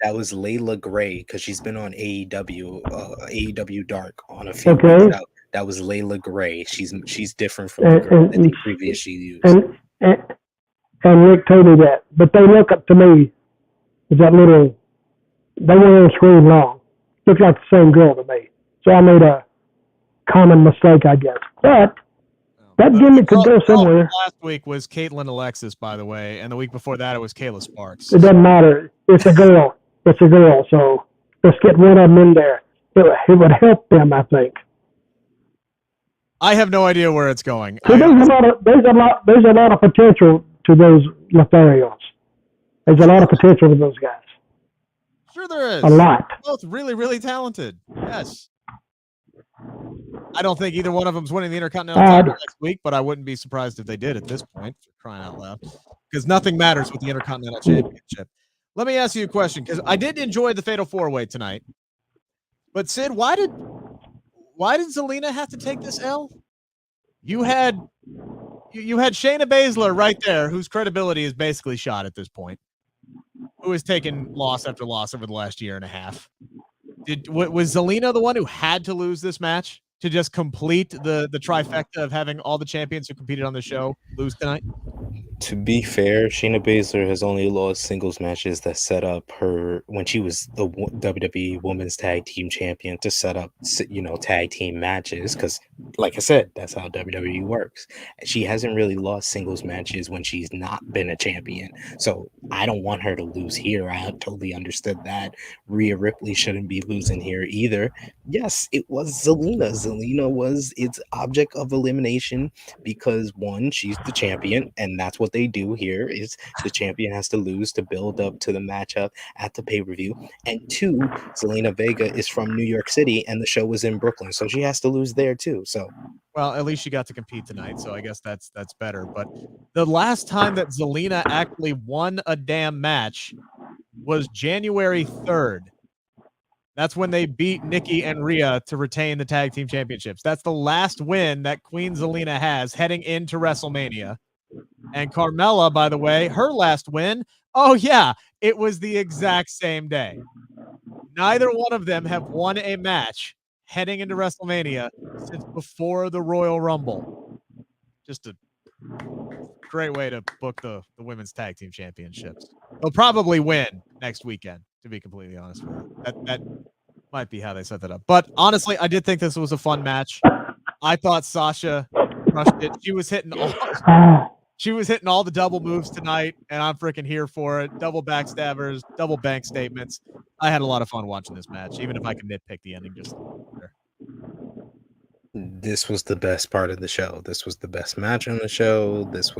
That was Layla Gray because she's been on AEW Dark on a few weeks out. That was Layla Gray. She's different from the girl that they previously used. And Rick told me that. But they look up to me as that little, they weren't on screen long. Looked like the same girl to me. So I made a common mistake, I guess. But that gimmick could go somewhere. Last week was Caitlin Alexis, by the way, and the week before that it was Kayla Sparks. It doesn't matter. It's a girl. It's a girl. So let's get one of them in there. It would help them, I think. I have no idea where it's going. So there's a lot of potential to those Lotharios. There's a lot of potential to those guys. Sure there is. A lot. They're both really, really talented. Yes. I don't think either one of them's winning the Intercontinental title next week, but I wouldn't be surprised if they did at this point, for crying out loud, because nothing matters with the Intercontinental Championship. Let me ask you a question, because I did enjoy the Fatal 4-Way tonight. But Sid, why did Zelina have to take this L? You had Shayna Baszler right there, whose credibility is basically shot at this point, who has taken loss after loss over the last year and a half. Was Zelina the one who had to lose this match to just complete the trifecta of having all the champions who competed on the show lose tonight? To be fair, Shayna Baszler has only lost singles matches that set up her when she was the WWE Women's Tag Team Champion to set up, tag team matches. Because, like I said, that's how WWE works. She hasn't really lost singles matches when she's not been a champion. So I don't want her to lose here. I totally understood that. Rhea Ripley shouldn't be losing here either. Yes, it was Zelina. Zelina was its object of elimination because, one, she's the champion, and that's what they do here is the champion has to lose to build up to the matchup at the pay-per-view. And two, Zelina Vega is from New York City and the show was in Brooklyn, so she has to lose there too. So, well, at least she got to compete tonight, so I guess that's better. But the last time that Zelina actually won a damn match was January 3rd. That's when they beat Nikki and Rhea to retain the tag team championships. That's the last win that Queen Zelina has heading into WrestleMania. And Carmella, by the way, her last win, oh yeah, it was the exact same day. Neither one of them have won a match heading into WrestleMania since before the Royal Rumble. Just a great way to book the women's tag team championships. They'll probably win next weekend, to be completely honest with you. That might be how they set that up. But honestly, I did think this was a fun match. I thought Sasha crushed it. She was hitting all the double moves tonight, and I'm freaking here for it. Double backstabbers, double bank statements. I had a lot of fun watching this match, even if I could nitpick the ending just a little bit. This was the best part of the show. This was the best match on the show. This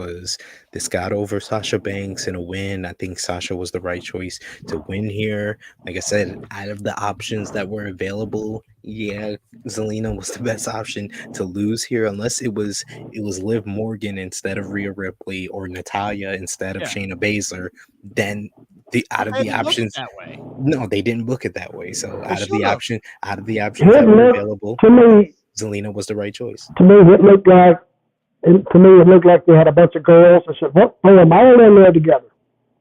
got over Sasha Banks in a win. I think Sasha was the right choice to win here. Like I said, out of the options that were available, yeah, Zelina was the best option to lose here, unless it was Liv Morgan instead of Rhea Ripley or Natalya instead of Shayna Baszler. Then the options that way. No, they didn't book it that way. So out of the options that were available, to me, Zelina was the right choice. To me, it looked like they had a bunch of girls. I said, well, put them all in there together.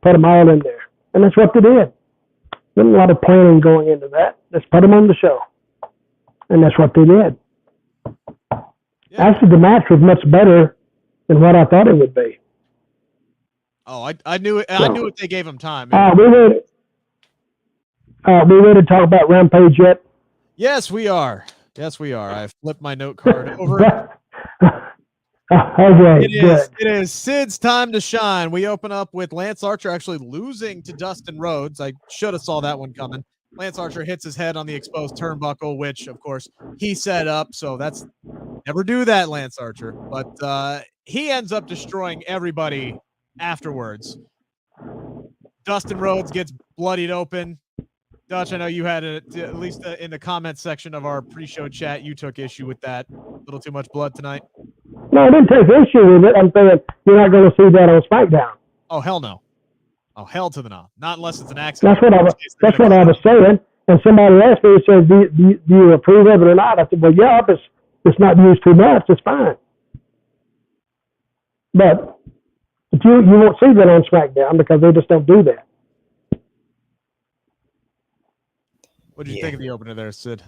Put them all in there. And that's what they did. There's a lot of planning going into that. Let's put them on the show. And that's what they did. Yeah. Actually, the match was much better than what I thought it would be. Oh, I knew it. I knew it. They gave him time. We ready to talk about Rampage yet? Yes, we are. Yes, we are. I flipped my note card over. Okay, it is Sid's time to shine. We open up with Lance Archer actually losing to Dustin Rhodes. I should have saw that one coming. Lance Archer hits his head on the exposed turnbuckle, which, of course, he set up. So that's never do that, Lance Archer. But he ends up destroying everybody afterwards. Dustin Rhodes gets bloodied open. Dutch, I know you had it, at least in the comments section of our pre-show chat, you took issue with that. A little too much blood tonight. No, I didn't take issue with it. I'm saying you're not going to see that on SmackDown. Oh, hell no. Oh, hell to the no. Not unless it's an accident. That's what I was saying. And somebody asked me, said, do you approve of it or not? I said, well, yeah, if it's not used too much, it's fine. But you won't see that on SmackDown because they just don't do that. What did you think of the opener there, Sid?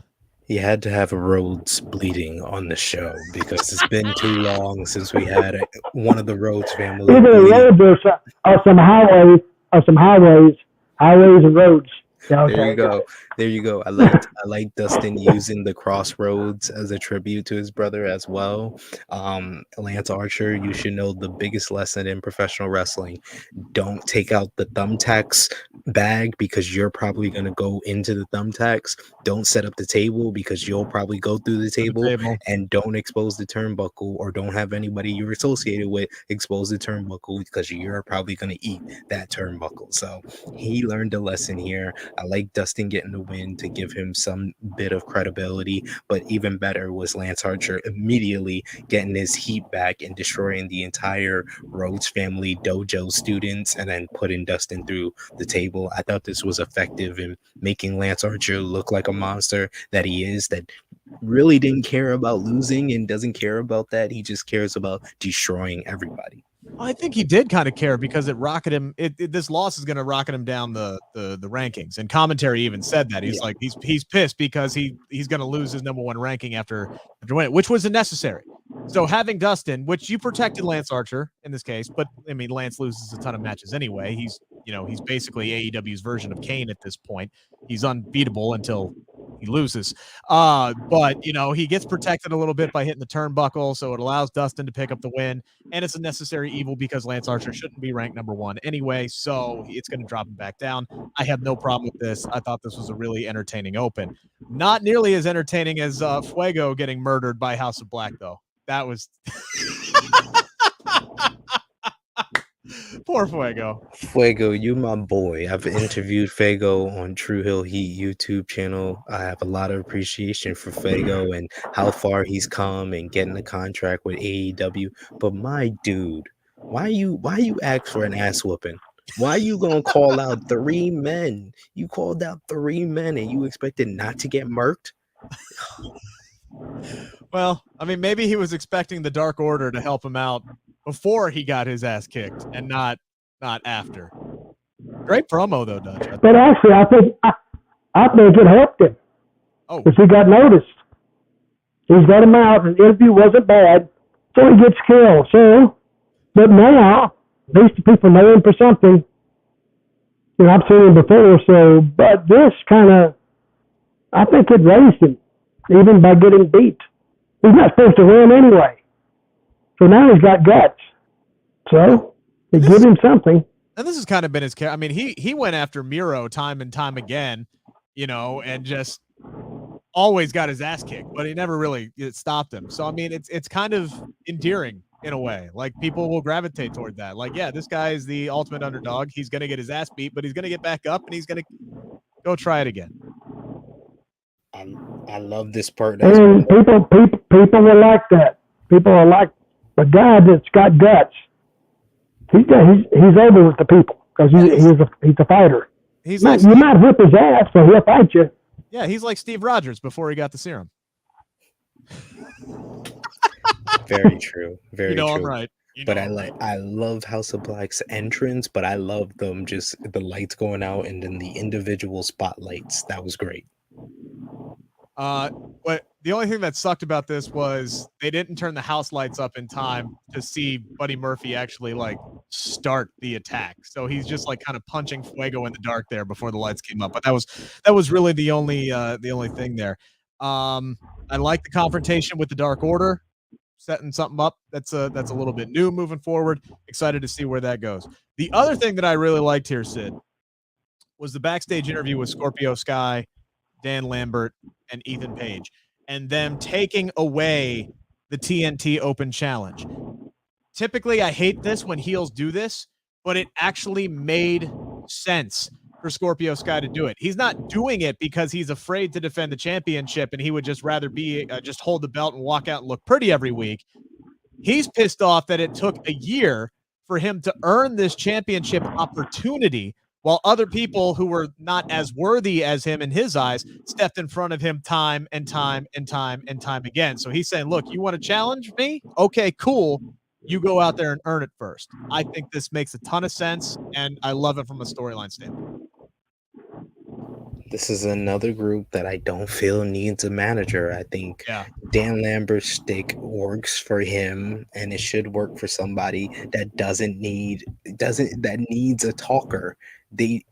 You had to have Rhodes bleeding on the show because it's been too long since we had one of the Rhodes family Either the bleed. roads or some highways, highways and roads. Yeah, okay. There you go. There you go. I like Dustin using the crossroads as a tribute to his brother as well. Lance Archer, you should know the biggest lesson in professional wrestling. Don't take out the thumbtacks bag because you're probably going to go into the thumbtacks. Don't set up the table because you'll probably go through the table. And don't expose the turnbuckle, or don't have anybody you're associated with expose the turnbuckle because you're probably going to eat that turnbuckle. So he learned a lesson here. I like Dustin getting the win to give him some bit of credibility, but even better was Lance Archer immediately getting his heat back and destroying the entire Rhodes family dojo students and then putting Dustin through the table. I thought this was effective in making Lance Archer look like a monster that he is, that really didn't care about losing and doesn't care about that. He just cares about destroying everybody. I think he did kind of care because it rocketed him. This loss is going to rocket him down the rankings, and commentary even said that he's like he's pissed because he's going to lose his number one ranking after winning, which was unnecessary. So having Dustin, which you protected Lance Archer in this case, but I mean Lance loses a ton of matches anyway. He's basically AEW's version of Kane at this point. He's unbeatable until he loses. But he gets protected a little bit by hitting the turnbuckle, so it allows Dustin to pick up the win, and it's a necessary evil because Lance Archer shouldn't be ranked number one anyway, so it's going to drop him back down. I have no problem with this. I thought this was a really entertaining open. Not nearly as entertaining as Fuego getting murdered by House of Black, though. That was poor Fuego. Fuego, you my boy. I've interviewed Fuego on True Hill Heat YouTube channel. I have a lot of appreciation for Fuego and how far he's come and getting a contract with AEW. But my dude, why you ask for an ass whooping? Why you gonna call out 3 men? You called out 3 men and you expected not to get murked? Well, I mean, maybe he was expecting the Dark Order to help him out before he got his ass kicked and not after. Great promo though, Dutch. But actually, I think it helped him. Oh, because he got noticed. He's got him out, and the interview wasn't bad, so he gets killed. So, but now at least the people know him for something. I've seen him before. So, but this kind of, I think it raised him, even by getting beat. He's not supposed to win anyway. So now he's got guts. So they give him something. And this has kind of been his character. I mean, he went after Miro time and time again, and just always got his ass kicked, but he never really stopped him. So I mean, it's kind of endearing in a way. Like people will gravitate toward that. Like, yeah, this guy is the ultimate underdog. He's gonna get his ass beat, but he's gonna get back up and he's gonna go try it again. I love this part. And people will like that. People are like a guy that's got guts. He's over with the people because he's a fighter. You might whip his ass, but he'll fight you. Yeah, he's like Steve Rogers before he got the serum. Very true. Very true. I'm right. But I love House of Black's entrance, but I love them just the lights going out and then the individual spotlights. That was great. But the only thing that sucked about this was they didn't turn the house lights up in time to see Buddy Murphy actually start the attack. So he's just kind of punching Fuego in the dark there before the lights came up. But that was really the only thing there. I like the confrontation with the Dark Order, setting something up that's a little bit new moving forward. Excited to see where that goes. The other thing that I really liked here, Sid, was the backstage interview with Scorpio Sky, Dan Lambert, and Ethan Page, and them taking away the TNT Open Challenge. Typically, I hate this when heels do this, but it actually made sense for Scorpio Sky to do it. He's not doing it because he's afraid to defend the championship and he would just rather be just hold the belt and walk out and look pretty every week. He's pissed off that it took a year for him to earn this championship opportunity, while other people who were not as worthy as him in his eyes stepped in front of him time and time and time and time again. So he's saying, look, you want to challenge me? Okay, cool. You go out there and earn it first. I think this makes a ton of sense, and I love it from a storyline standpoint. This is another group that I don't feel needs a manager. I think Dan Lambert's stick works for him, and it should work for somebody that needs a talker.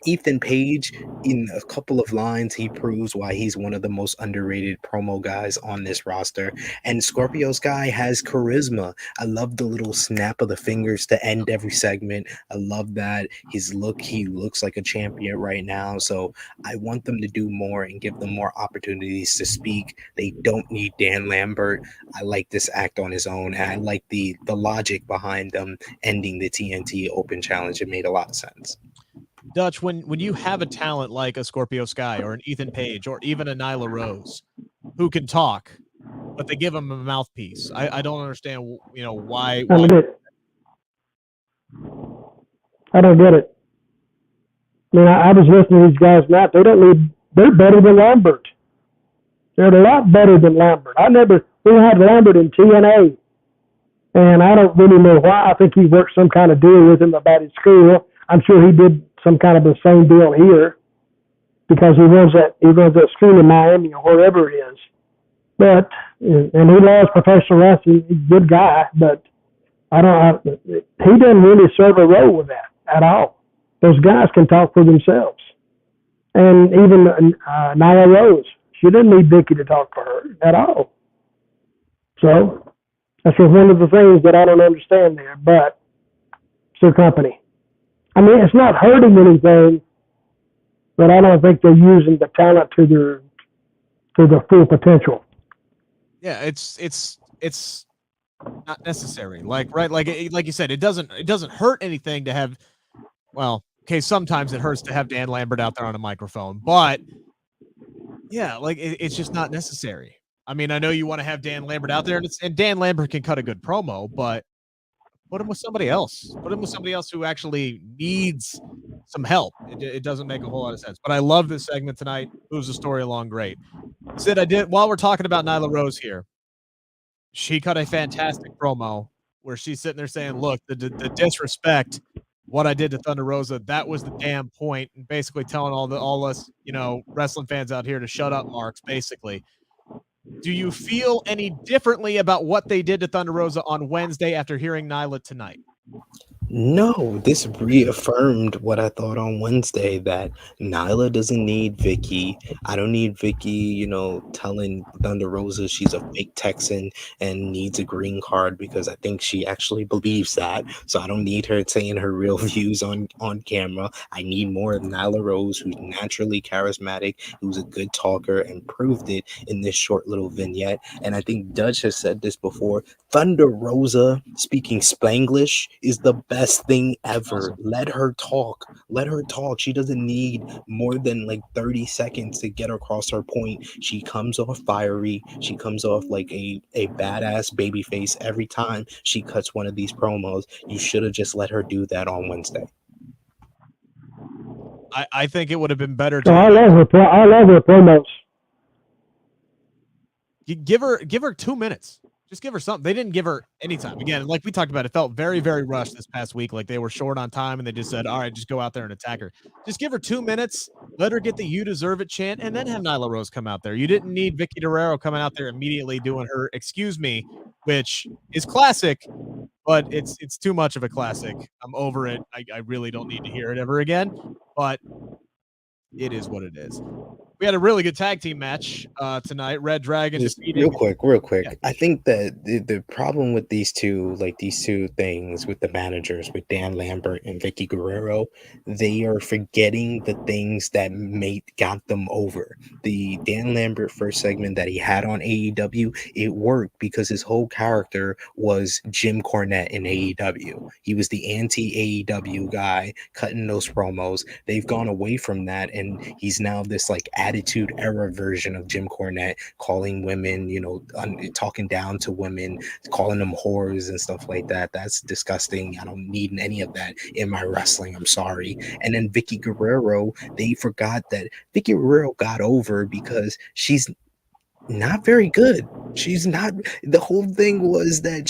Ethan Page, in a couple of lines, he proves why he's one of the most underrated promo guys on this roster. And Scorpio Sky has charisma. I love the little snap of the fingers to end every segment. I love that. He looks like a champion right now. So I want them to do more and give them more opportunities to speak. They don't need Dan Lambert. I like this act on his own, and I like the logic behind them ending the TNT Open Challenge. It made a lot of sense. Dutch, when you have a talent like a Scorpio Sky or an Ethan Page or even a Nyla Rose who can talk, but they give him a mouthpiece, I don't understand, why. I don't get it. I mean, I was listening to these guys now. They're better than Lambert. They're a lot better than Lambert. We had Lambert in TNA, and I don't really know why. I think he worked some kind of deal with him about his school. I'm sure he did some kind of the same deal here because he runs that school in Miami or wherever it is. But and he loves professional wrestling. He's a good guy, but he doesn't really serve a role with that at all. Those guys can talk for themselves. And even Nyla Rose, she didn't need Vicky to talk for her at all. So that's one of the things that I don't understand there, but it's their company. I mean, it's not hurting anything, but I don't think they're using the talent to their full potential. Yeah, it's not necessary. Like you said, it doesn't hurt anything to have. Well, okay, sometimes it hurts to have Dan Lambert out there on a microphone, but yeah, it's just not necessary. I mean, I know you want to have Dan Lambert out there, and Dan Lambert can cut a good promo, but put him with somebody else. Put him with somebody else who actually needs some help. It doesn't make a whole lot of sense. But I love this segment tonight. Moves the story along great. Sid, while we're talking about Nyla Rose here, she cut a fantastic promo where she's sitting there saying, look, the disrespect, what I did to Thunder Rosa, that was the damn point, and basically telling all us, wrestling fans out here to shut up, Marks, basically. Do you feel any differently about what they did to Thunder Rosa on Wednesday after hearing Nyla tonight? No, this reaffirmed what I thought on Wednesday, that Nyla doesn't need Vicky. I don't need Vicky, telling Thunder Rosa she's a fake Texan and needs a green card, because I think she actually believes that. So I don't need her saying her real views on camera. I need more of Nyla Rose, who's naturally charismatic, who's a good talker, and proved it in this short little vignette. And I think Dutch has said this before. Thunder Rosa speaking Spanglish is the best thing ever. Awesome. Let her talk. She doesn't need more than 30 seconds to get across her point. She comes off fiery. She comes off like a badass baby face every time she cuts one of these promos. You should have just let her do that on Wednesday. I think it would have been better. I love her promos. You give her 2 minutes. Just give her something. They didn't give her any time. Again, like we talked about, it felt very, very rushed this past week. Like they were short on time, and they just said, all right, just go out there and attack her. Just give her 2 minutes. Let her get the "you deserve it" chant, and then have Nyla Rose come out there. You didn't need Vicky Guerrero coming out there immediately doing her "excuse me," which is classic, but it's too much of a classic. I'm over it. I really don't need to hear it ever again, but it is what it is. We had a really good tag team match tonight. Red Dragon defeated. Real quick. Yeah. I think that the problem with these two things with the managers, with Dan Lambert and Vicky Guerrero, they are forgetting the things that got them over. The Dan Lambert first segment that he had on AEW, it worked because his whole character was Jim Cornette in AEW. He was the anti-AEW guy cutting those promos. They've gone away from that, and he's now this attitude era version of Jim Cornette, calling women, talking down to women, calling them whores and stuff like that. That's disgusting. I don't need any of that in my wrestling. I'm sorry. And then Vicky Guerrero, they forgot that Vicky Guerrero got over because she's not very good. She's not. The whole thing was that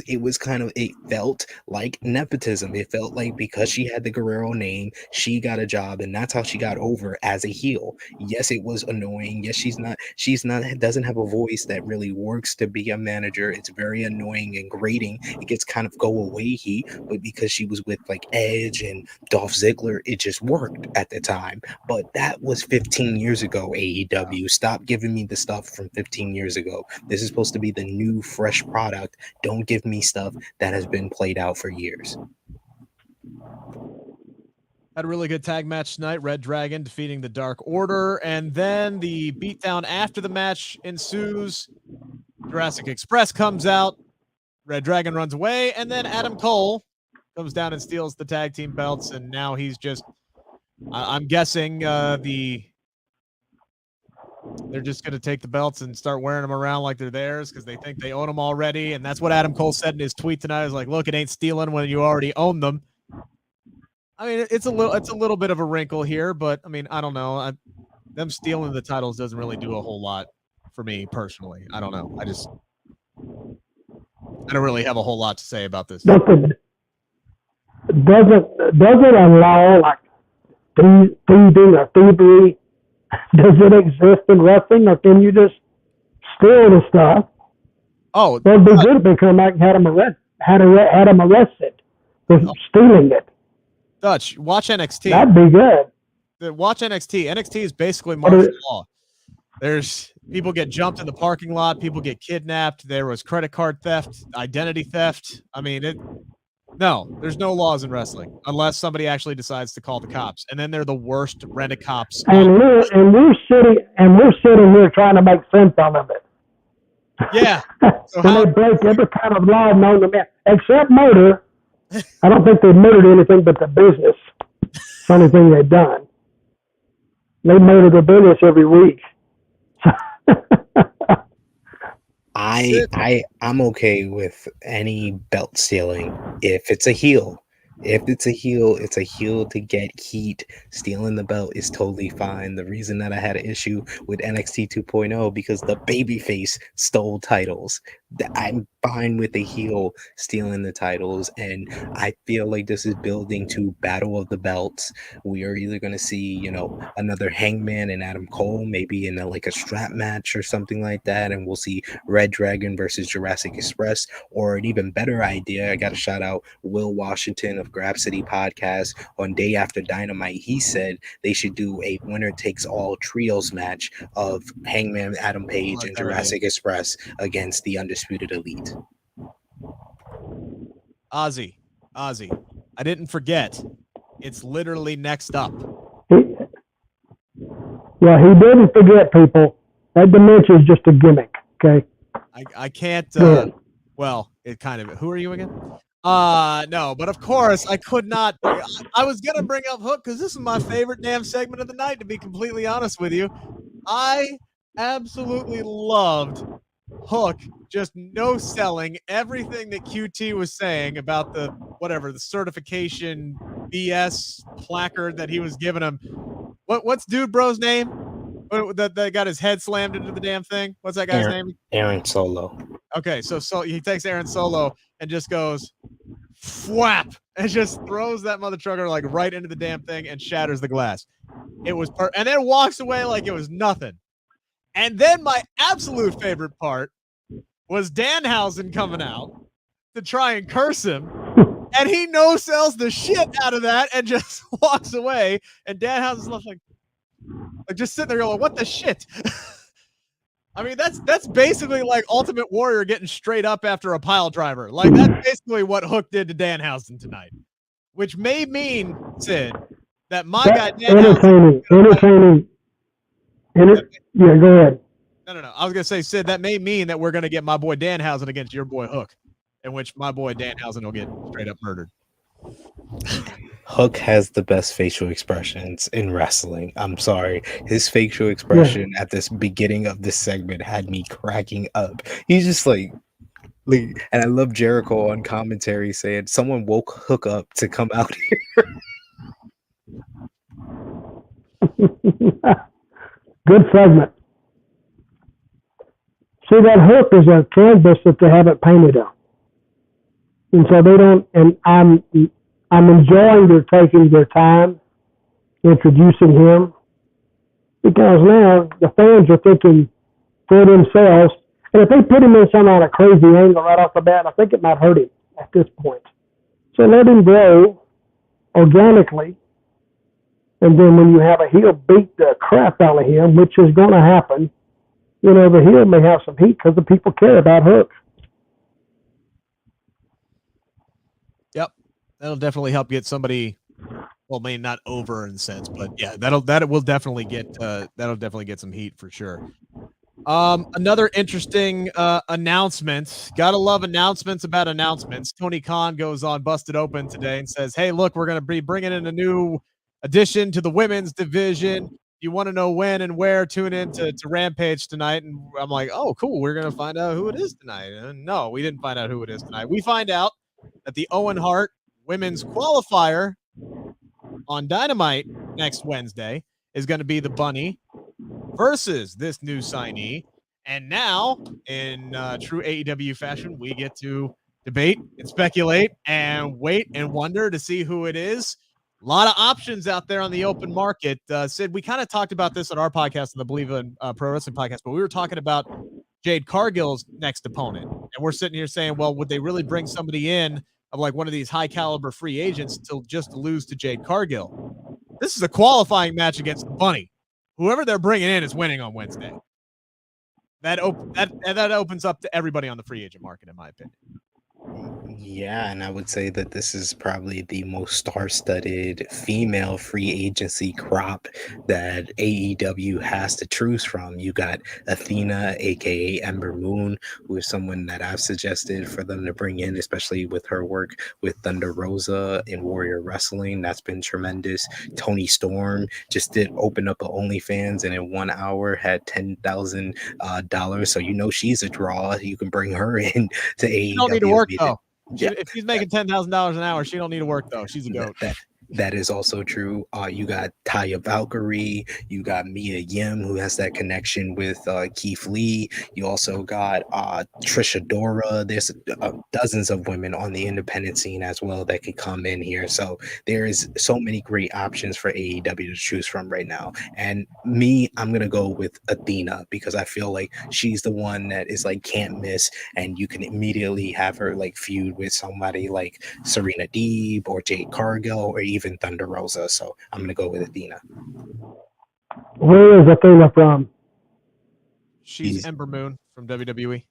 it was kind of, it felt like nepotism. It felt like because she had the Guerrero name, she got a job, and that's how she got over as a heel. Yes, it was annoying. Yes, she's not, doesn't have a voice that really works to be a manager. It's very annoying and grating. It gets kind of go away heat, but because she was with like Edge and Dolph Ziggler, it just worked at the time. But that was 15 years ago, AEW. Stop giving me the stuff from 15 years ago. This is supposed to be the new, fresh product. Don't give me stuff that has been played out for years. Had a really good tag match tonight. Red Dragon defeating the Dark Order. And then the beatdown after the match ensues. Jurassic Express comes out. Red Dragon runs away. And then Adam Cole comes down and steals the tag team belts. And now he's just, I'm guessing they're just going to take the belts and start wearing them around like they're theirs because they think they own them already. And that's what Adam Cole said in his tweet tonight. Is like, look, it ain't stealing when you already own them. I mean, it's a little bit of a wrinkle here, but I mean, I don't know. Them stealing the titles doesn't really do a whole lot for me personally. I don't know. I don't really have a whole lot to say about this. Doesn't allow like thieving or thievery? Does it exist in wrestling, or can you just steal the stuff? Oh, it'd be good if they come back and had them arrested for stealing it. Dutch, watch NXT. That'd be good. Watch NXT. NXT is basically martial law. There's people get jumped in the parking lot. People get kidnapped. There was credit card theft, identity theft. I mean, no, there's no laws in wrestling unless somebody actually decides to call the cops, and then they're the worst rent cops. And we're sitting here trying to make sense out of it. Yeah. So they break every kind of law known to man, except murder. I don't think they've murdered anything but the business. It's the only thing they've done. They murder the business every week. I'm okay with any belt stealing if it's a heel. If it's a heel, it's a heel to get heat. Stealing the belt is totally fine. The reason that I had an issue with NXT 2.0 because the babyface stole titles. I'm fine with the heel stealing the titles, and I feel like this is building to Battle of the Belts. We are either going to see, another Hangman and Adam Cole, maybe in a strap match or something like that, and we'll see Red Dragon versus Jurassic Express, or an even better idea. I got to shout out Will Washington of Grab City Podcast on Day After Dynamite. He said they should do a winner takes all trios match of Hangman, Adam Page, and Jurassic Express against the Undisputed Elite. Ozzy, I didn't forget. It's literally next up. He didn't forget, people. That dementia is just a gimmick, okay? I can't, well, it kind of, who are you again? No, but of course I could not. I was going to bring up Hook because this is my favorite damn segment of the night, to be completely honest with you. I absolutely loved Hook just no selling everything that QT was saying about the certification BS placard that he was giving him. What's dude bro's name? That got his head slammed into the damn thing. What's that guy's name? Aaron Solo. Okay, so he takes Aaron Solo and just goes whap and just throws that mother trucker right into the damn thing and shatters the glass. It was and then walks away like it was nothing. And then my absolute favorite part was Danhausen coming out to try and curse him, and he no-sells the shit out of that and just walks away. And Danhausen's left like just sitting there going, "What the shit?" I mean, that's basically like Ultimate Warrior getting straight up after a pile driver. That's basically what Hook did to Danhausen tonight, which may mean, Sid, that my guy Danhausen. Entertaining. Yeah, go ahead. No. I was going to say, Sid, that may mean that we're going to get my boy Danhausen against your boy Hook, in which my boy Danhausen will get straight up murdered. Hook has the best facial expressions in wrestling. I'm sorry. His facial expression at this beginning of this segment had me cracking up. He's just like, and I love Jericho on commentary saying, someone woke Hook up to come out here. Good segment. See, that hook is a canvas that they haven't painted on. And so they don't, and I'm enjoying their taking their time introducing him, because now the fans are thinking for themselves, and if they put him in some kind of crazy angle right off the bat, I think it might hurt him at this point. So let him grow organically, and then when you have a heel beat the crap out of him, which is going to happen, you know, the heel may have some heat because the people care about Hook. Yep, that'll definitely help get somebody. Well, maybe not over in a sense, but yeah, that will definitely get some heat for sure. Another interesting announcement. Gotta love announcements about announcements. Tony Khan goes on Busted Open today and says, "Hey, look, we're gonna be bringing in a new addition to the women's division. You want to know when and where? Tune in to Rampage tonight." And I'm like, "Oh, cool. We're gonna find out who it is tonight." And no, we didn't find out who it is tonight. We find out that the Owen Hart women's qualifier on Dynamite next Wednesday is going to be the Bunny versus this new signee. And now, in true AEW fashion, we get to debate and speculate and wait and wonder to see who it is. A lot of options out there on the open market. Sid, we kind of talked about this on our podcast, on the Believe in Pro Wrestling podcast, but we were talking about Jade Cargill's next opponent. And we're sitting here saying, well, would they really bring somebody in of like one of these high caliber free agents to just lose to Jade Cargill? This is a qualifying match against the Bunny. Whoever they're bringing in is winning on Wednesday. That opens up to everybody on the free agent market, in my opinion. Yeah, and I would say that this is probably the most star-studded female free agency crop that AEW has to choose from. You got Athena, aka Ember Moon, who is someone that I've suggested for them to bring in, especially with her work with Thunder Rosa in Warrior Wrestling. That's been tremendous. Toni Storm just did open up a OnlyFans, and in 1 hour had $10,000. So you know she's a draw. You can bring her in to AEW. You don't need to work though. If she's making $10,000 an hour, she don't need to work though. She's a goat. That is also true. You got Taya Valkyrie, you got Mia Yim, who has that connection with Keith Lee. You also got Trisha Dora. There's dozens of women on the independent scene as well that could come in here. So there is so many great options for AEW to choose from right now. And I'm gonna go with Athena because I feel like she's the one that is like can't miss, and you can immediately have her like feud with somebody like Serena Deeb or Jade Cargill or even Thunder Rosa. So I'm going to go with Athena. Where is Athena from? She's Ember Moon from WWE.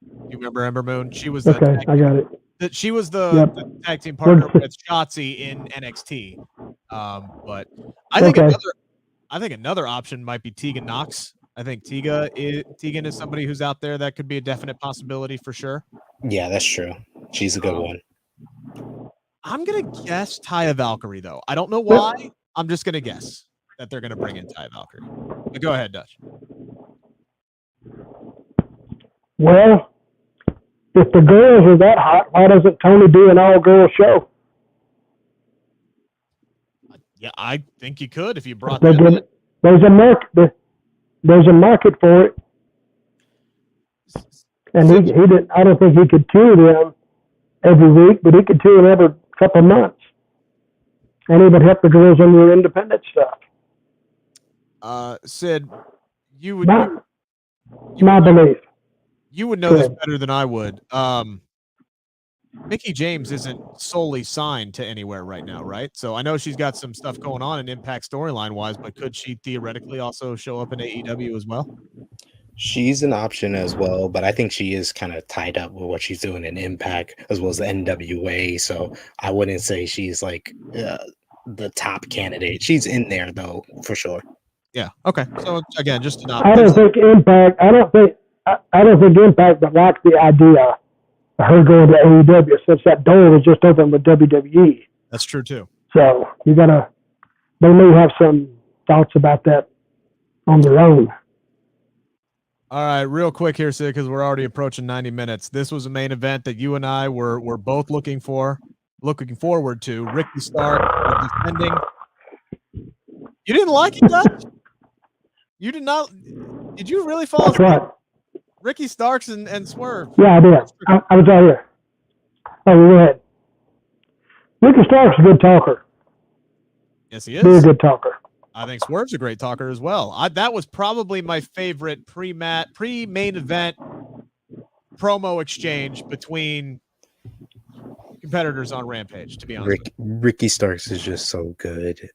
You remember Ember Moon? She was I got it. She was the tag team partner with Shotzi in NXT. But I think another option might be Tegan Knox. I think Tegan is somebody who's out there that could be a definite possibility for sure. Yeah, that's true. She's a good one. I'm going to guess Taya Valkyrie, though. I don't know why. I'm just going to guess that they're going to bring in Taya Valkyrie. But go ahead, Dutch. Well, if the girls are that hot, why doesn't Tony do an all-girl show? Yeah, I think you could if you brought that in. There's a market for it. And he didn't. I don't think he could tune them every week, but he could tune every couple of months, and he would help the girls on their independent stuff. Sid, you would belief. You would know this better than I would. Mickie James isn't solely signed to anywhere right now, right? So I know she's got some stuff going on in Impact storyline wise, but could she theoretically also show up in AEW as well? She's an option as well, but I think she is kind of tied up with what she's doing in Impact as well as the NWA. So I wouldn't say she's like the top candidate. She's in there though, for sure. Yeah. Okay. So again, just to I don't think Impact. I don't think Impact would like the idea of her going to AEW since that door was just open with WWE. That's true too. So they may have some thoughts about that on their own. All right, real quick here, Sid, because we're already approaching 90 minutes. This was a main event that you and I were both looking forward to. Ricky Stark defending. You didn't like it, Dutch? You did not. Did you really fall asleep? That's right. Ricky Starks and Swerve. Yeah, I did. I was right here. Oh, go ahead. Ricky Starks is a good talker. Yes, he is. Very good talker. I think Swerve's a great talker as well. That was probably my favorite pre-main event promo exchange between competitors on Rampage, to be honest. Ricky Starks is just so good.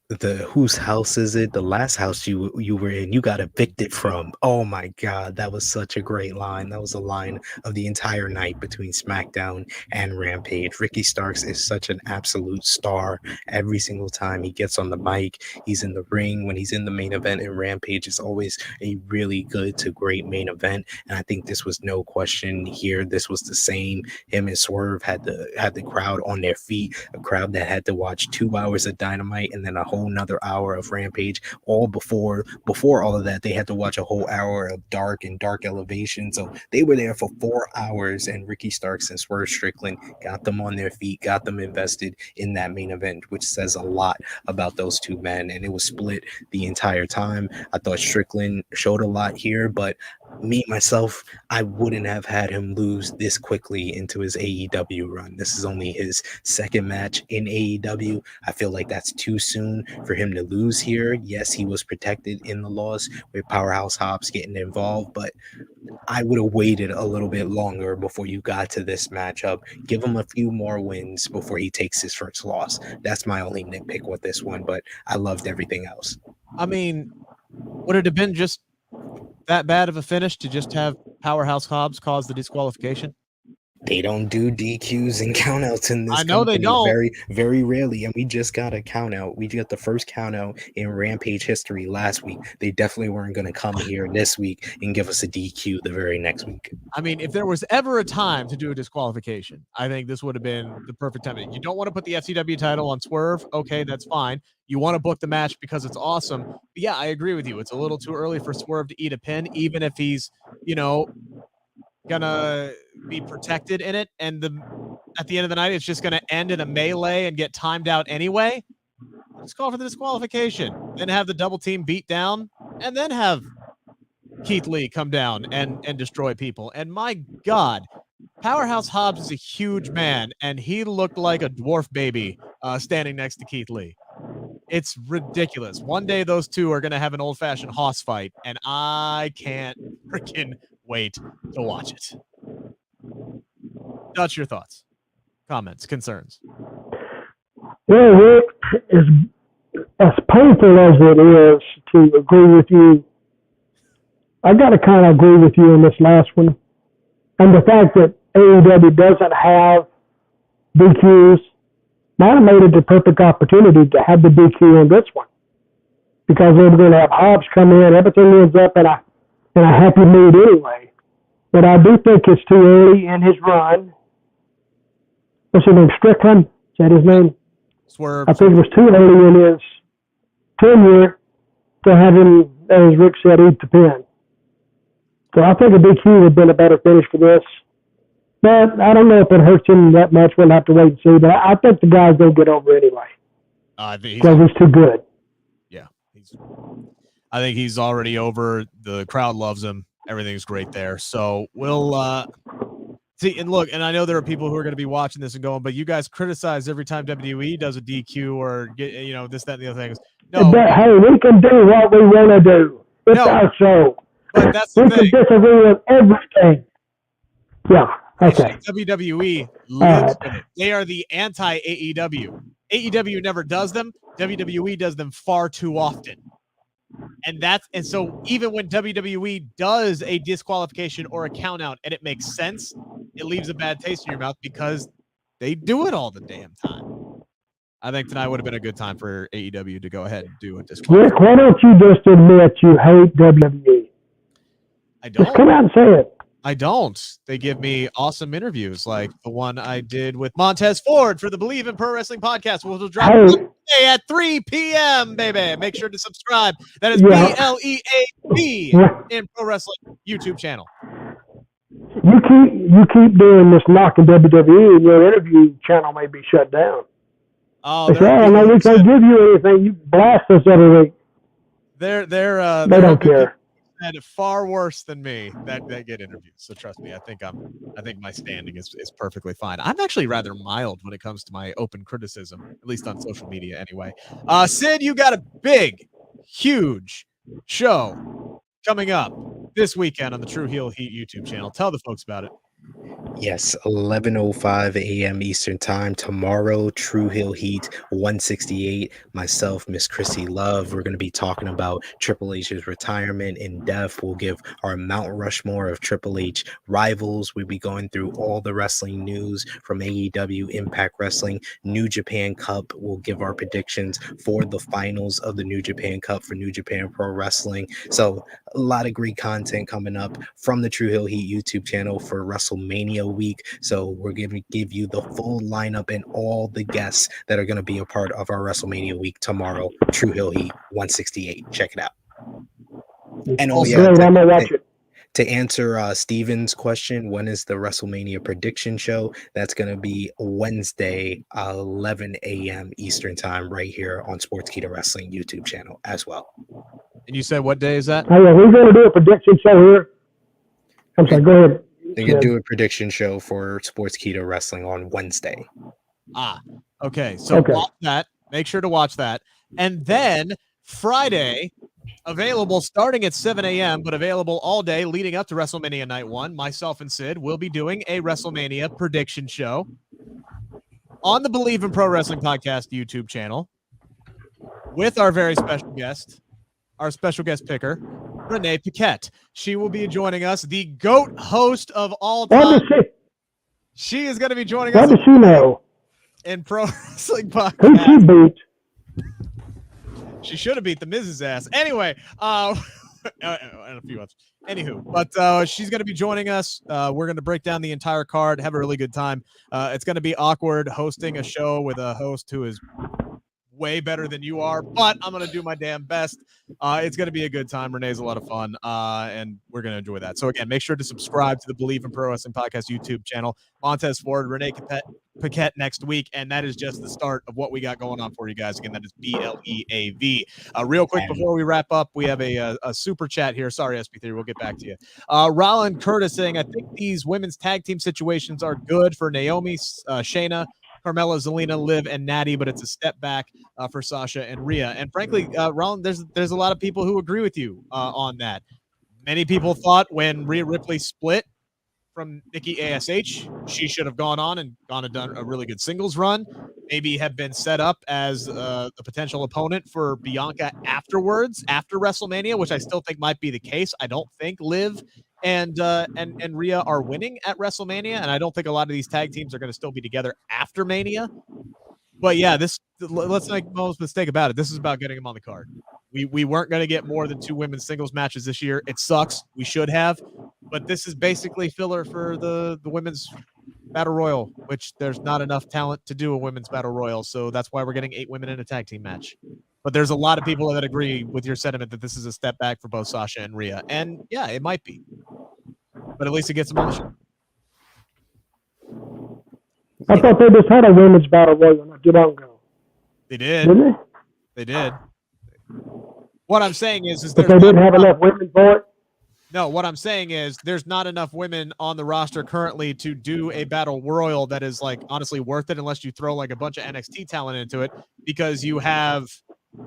Whose house is it? The last house you were in, you got evicted from. Oh my God, that was such a great line. That was a line of the entire night between SmackDown and Rampage. Ricky Starks is such an absolute star. Every single time he gets on the mic, he's in the ring. When he's in the main event in Rampage, it's always a really good to great main event. And I think this was no question here. This was the same. Him and Swerve had the crowd on their feet, a crowd that had to watch 2 hours of Dynamite and then a whole nother hour of Rampage. All before all of that, they had to watch a whole hour of Dark and Dark Elevation. So they were there for 4 hours, and Ricky Starks and Swerve Strickland got them on their feet, got them invested in that main event, which says a lot about those two men. And it was split the entire time. I thought Strickland showed a lot here, but me, myself, I wouldn't have had him lose this quickly into his AEW run. This is only his second match in AEW. I feel like that's too soon for him to lose here. Yes, he was protected in the loss with Powerhouse Hobbs getting involved, but I would have waited a little bit longer before you got to this matchup. Give him a few more wins before he takes his first loss. That's my only nitpick with this one, but I loved everything else. I mean, would it have been just that bad of a finish to just have Powerhouse Hobbs cause the disqualification? They don't do DQs and countouts in this. I know company. they don't. Very, very rarely. And we just got a count out. We got the first count out in Rampage history last week. They definitely weren't going to come here this week and give us a DQ the very next week. I mean, if there was ever a time to do a disqualification, I think this would have been the perfect time. You don't want to put the FCW title on Swerve. Okay, that's fine. You want to book the match because it's awesome. But yeah, I agree with you. It's a little too early for Swerve to eat a pin, even if he's, gonna be protected in it, and at the end of the night it's just gonna end in a melee and get timed out anyway. Let's call for the disqualification, then have the double team beat down, and then have Keith Lee come down and destroy people. And my God, Powerhouse Hobbs is a huge man, and he looked like a dwarf baby standing next to Keith Lee. It's ridiculous. One day those two are gonna have an old-fashioned hoss fight, and I can't freaking wait to watch it. Dutch, your thoughts, comments, concerns? Well, Rick, as painful as it is to agree with you, I got to kind of agree with you on this last one. And the fact that AEW doesn't have DQs might have made it the perfect opportunity to have the DQ on this one. Because they were going to have Hobbs come in, everything ends up in a happy mood anyway. But I do think it's too early in his run. What's his name? Strickland? Is that his name? Swerve. I think it was too early in his tenure to have him, as Rick said, eat the pin. So I think a DQ would have been a better finish for this. But I don't know if it hurts him that much. We'll have to wait and see. But I think the guy's going to get over anyway. Because he's too good. Yeah. I think he's already over. The crowd loves him. Everything's great there. So we'll see. And look, and I know there are people who are going to be watching this and going, but you guys criticize every time WWE does a DQ or get, this, that, and the other things. No. But hey, we can do what we want to do. It's our show. But that's the thing. We can disagree with everything. Yeah. Okay. WWE lives in it. They are the anti-AEW. AEW never does them. WWE does them far too often. And so even when WWE does a disqualification or a count out and it makes sense, it leaves a bad taste in your mouth because they do it all the damn time. I think tonight would have been a good time for AEW to go ahead and do a disqualification. Rick, why don't you just admit you hate WWE? I don't. Just come out and say it. I don't. They give me awesome interviews like the one I did with Montez Ford for the Believe in Pro Wrestling podcast, which will drop today at 3 p.m., baby. Make sure to subscribe. That is BLEAV in Pro Wrestling YouTube channel. You keep doing this knocking WWE, and your interview channel may be shut down. Oh, we can't give you anything. You blast us every week. They don't care. said far worse than me that get interviews. So trust me, I think my standing is perfectly fine. I'm actually rather mild when it comes to my open criticism, at least on social media anyway. Sid, you got a big, huge show coming up this weekend on the True Heel Heat YouTube channel. Tell the folks about it. Yes, 11:05 a.m. Eastern Time tomorrow. True Hill Heat 168. Myself, Miss Chrissy Love. We're going to be talking about Triple H's retirement in depth. We'll give our Mount Rushmore of Triple H rivals. We'll be going through all the wrestling news from AEW, Impact Wrestling, New Japan Cup. We'll give our predictions for the finals of the New Japan Cup for New Japan Pro Wrestling. So a lot of great content coming up from the True Hill Heat YouTube channel for WrestleMania week. So we're going to give you the full lineup and all the guests that are going to be a part of our WrestleMania week tomorrow. True Hill Heat 168. Check it out. And I'm gonna watch it. To answer Steven's question, when is the WrestleMania prediction show? That's going to be Wednesday, 11 a.m. Eastern Time, right here on Sportskeeda Wrestling YouTube channel as well. And you said what day is that? Oh, yeah, we're going to do a prediction show here. I'm sorry, go ahead. They're going to do a prediction show for Sportskeeda Wrestling on Wednesday. Okay. So watch that. Make sure to watch that. And then Friday, available starting at 7 a.m., but available all day leading up to WrestleMania Night 1, myself and Sid will be doing a WrestleMania prediction show on the Believe in Pro Wrestling Podcast YouTube channel with our very special guest, our special guest picker, Renee Paquette. She will be joining us, the GOAT host of all time. She is going to be joining us. What does she know? In Pro Wrestling Podcast. Who she beat? She should have beat the Miz's ass. Anyway, and a few others. Anywho, but she's going to be joining us. We're going to break down the entire card, have a really good time. It's going to be awkward hosting a show with a host who is way better than you are, but I'm going to do my damn best. It's going to be a good time. Renee's a lot of fun, and we're going to enjoy that. So again, make sure to subscribe to the Believe in Pro Wrestling Podcast YouTube channel. Montez Ford, Renee Paquette next week, and that is just the start of what we got going on for you guys. Again, that is BLEAV. Real quick before we wrap up, we have a super chat here. Sorry, SP3, we'll get back to you. Roland Curtis saying, I think these women's tag team situations are good for Naomi, Shayna, Carmella, Zelina, Liv, and Natty, but it's a step back for Sasha and Rhea. And frankly, Roland, there's a lot of people who agree with you on that. Many people thought when Rhea Ripley split from Nikki ASH, she should have gone on and done a really good singles run, maybe have been set up as a potential opponent for Bianca afterwards, after WrestleMania, which I still think might be the case. I don't think Liv and Rhea are winning at WrestleMania, and I don't think a lot of these tag teams are going to still be together after Mania. But yeah, let's make no mistake about it. This is about getting them on the card. We weren't going to get more than 2 women's singles matches this year. It sucks. We should have, but this is basically filler for the women's battle royal, which there's not enough talent to do a women's battle royal. So that's why we're getting 8 women in a tag team match. But there's a lot of people that agree with your sentiment that this is a step back for both Sasha and Rhea. And yeah, it might be, but at least it gets them on the show. I thought they just had a women's battle royal not too long ago. They did. Didn't they? They did. What I'm saying is they didn't have enough women for it? No, what I'm saying is there's not enough women on the roster currently to do a battle royal that is like honestly worth it unless you throw like a bunch of NXT talent into it, because you have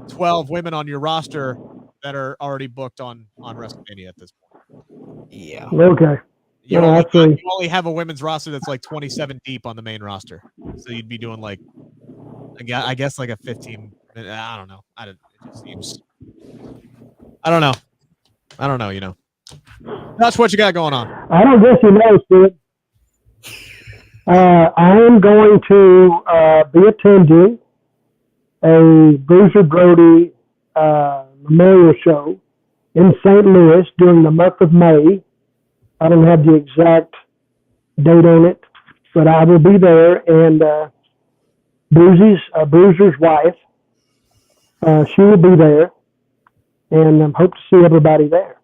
12 women on your roster that are already booked on WrestleMania at this point. Yeah. Okay. You only have a women's roster that's like 27 deep on the main roster. So you'd be doing like, I guess like a 15. I don't know. It just seems. I don't know. You know. That's what you got going on. I don't guess you know, Sid. I am going to be attending a Bruiser Brody memorial show in St. Louis during the month of May. I don't have the exact date on it, but I will be there. And Bruiser's wife, she will be there, and I hope to see everybody there.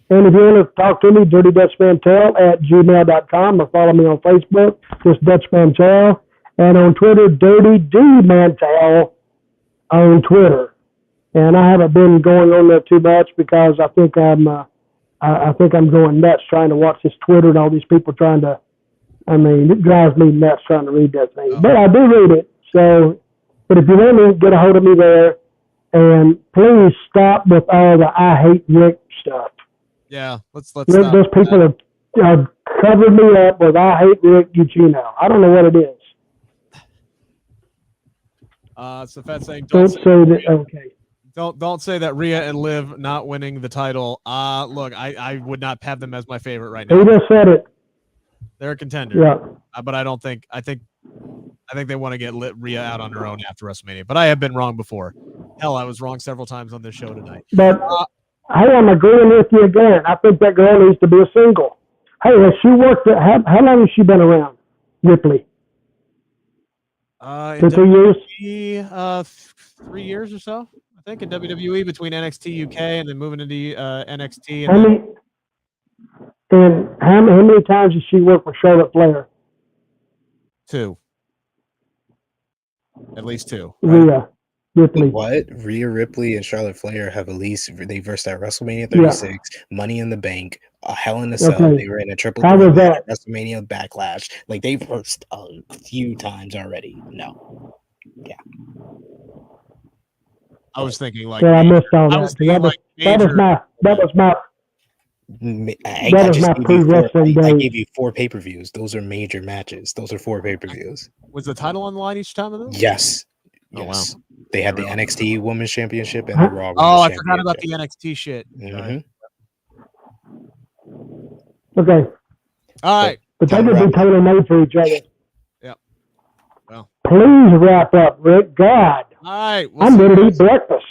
And if you want to talk to me, Dirty Dutch Mantell at gmail.com, or follow me on Facebook, just Dutch Mantell, and on Twitter, Dirty D Mantell on Twitter. And I haven't been going on there too much because I think I'm I think I'm going nuts trying to watch this Twitter and all these people trying to. I mean, it drives me nuts trying to read that thing. But I do read it. So, but if you want me, get a hold of me there, and please stop with all the "I hate Rick" stuff. Yeah, let's Those people have covered me up with "I hate Rick Ucchino." I don't know what it is. So Fat saying Don't say that. Okay. Don't say that Rhea and Liv not winning the title. Look, I would not have them as my favorite right now. He just said it. They're a contender. Yeah. But I don't think I think they want to get Rhea out on her own after WrestleMania. But I have been wrong before. Hell, I was wrong several times on this show tonight. But hey, I'm agreeing with you again. I think that girl needs to be a single. Hey, has she worked? How long has she been around, Ripley? In 2 years. 3 years or so, I think, in WWE between NXT UK and then moving into NXT. And how many times has she worked with Charlotte Flair? 2. At least 2. Right? Rhea Ripley. What? Rhea Ripley and Charlotte Flair have at least they versed at WrestleMania 36, Money in the Bank, a Hell in a Cell. Okay. They were in a triple How was threat that? at WrestleMania Backlash. Like they've versed a few times already. No. Yeah. I was thinking like I missed all that. I was thinking like that was my I gave you 4 pay-per-views. Those are major matches. Those are 4 pay-per-views. Was the title on the line each time of those? Yes. Oh, Yes. wow. They had the NXT Women's Championship and the Raw Women's I forgot about the NXT shit. Mm-hmm. Okay. All right. But they could be totally made for each other. Yep. Well. Please wrap up, Rick. God. All right. I'm ready to eat breakfast.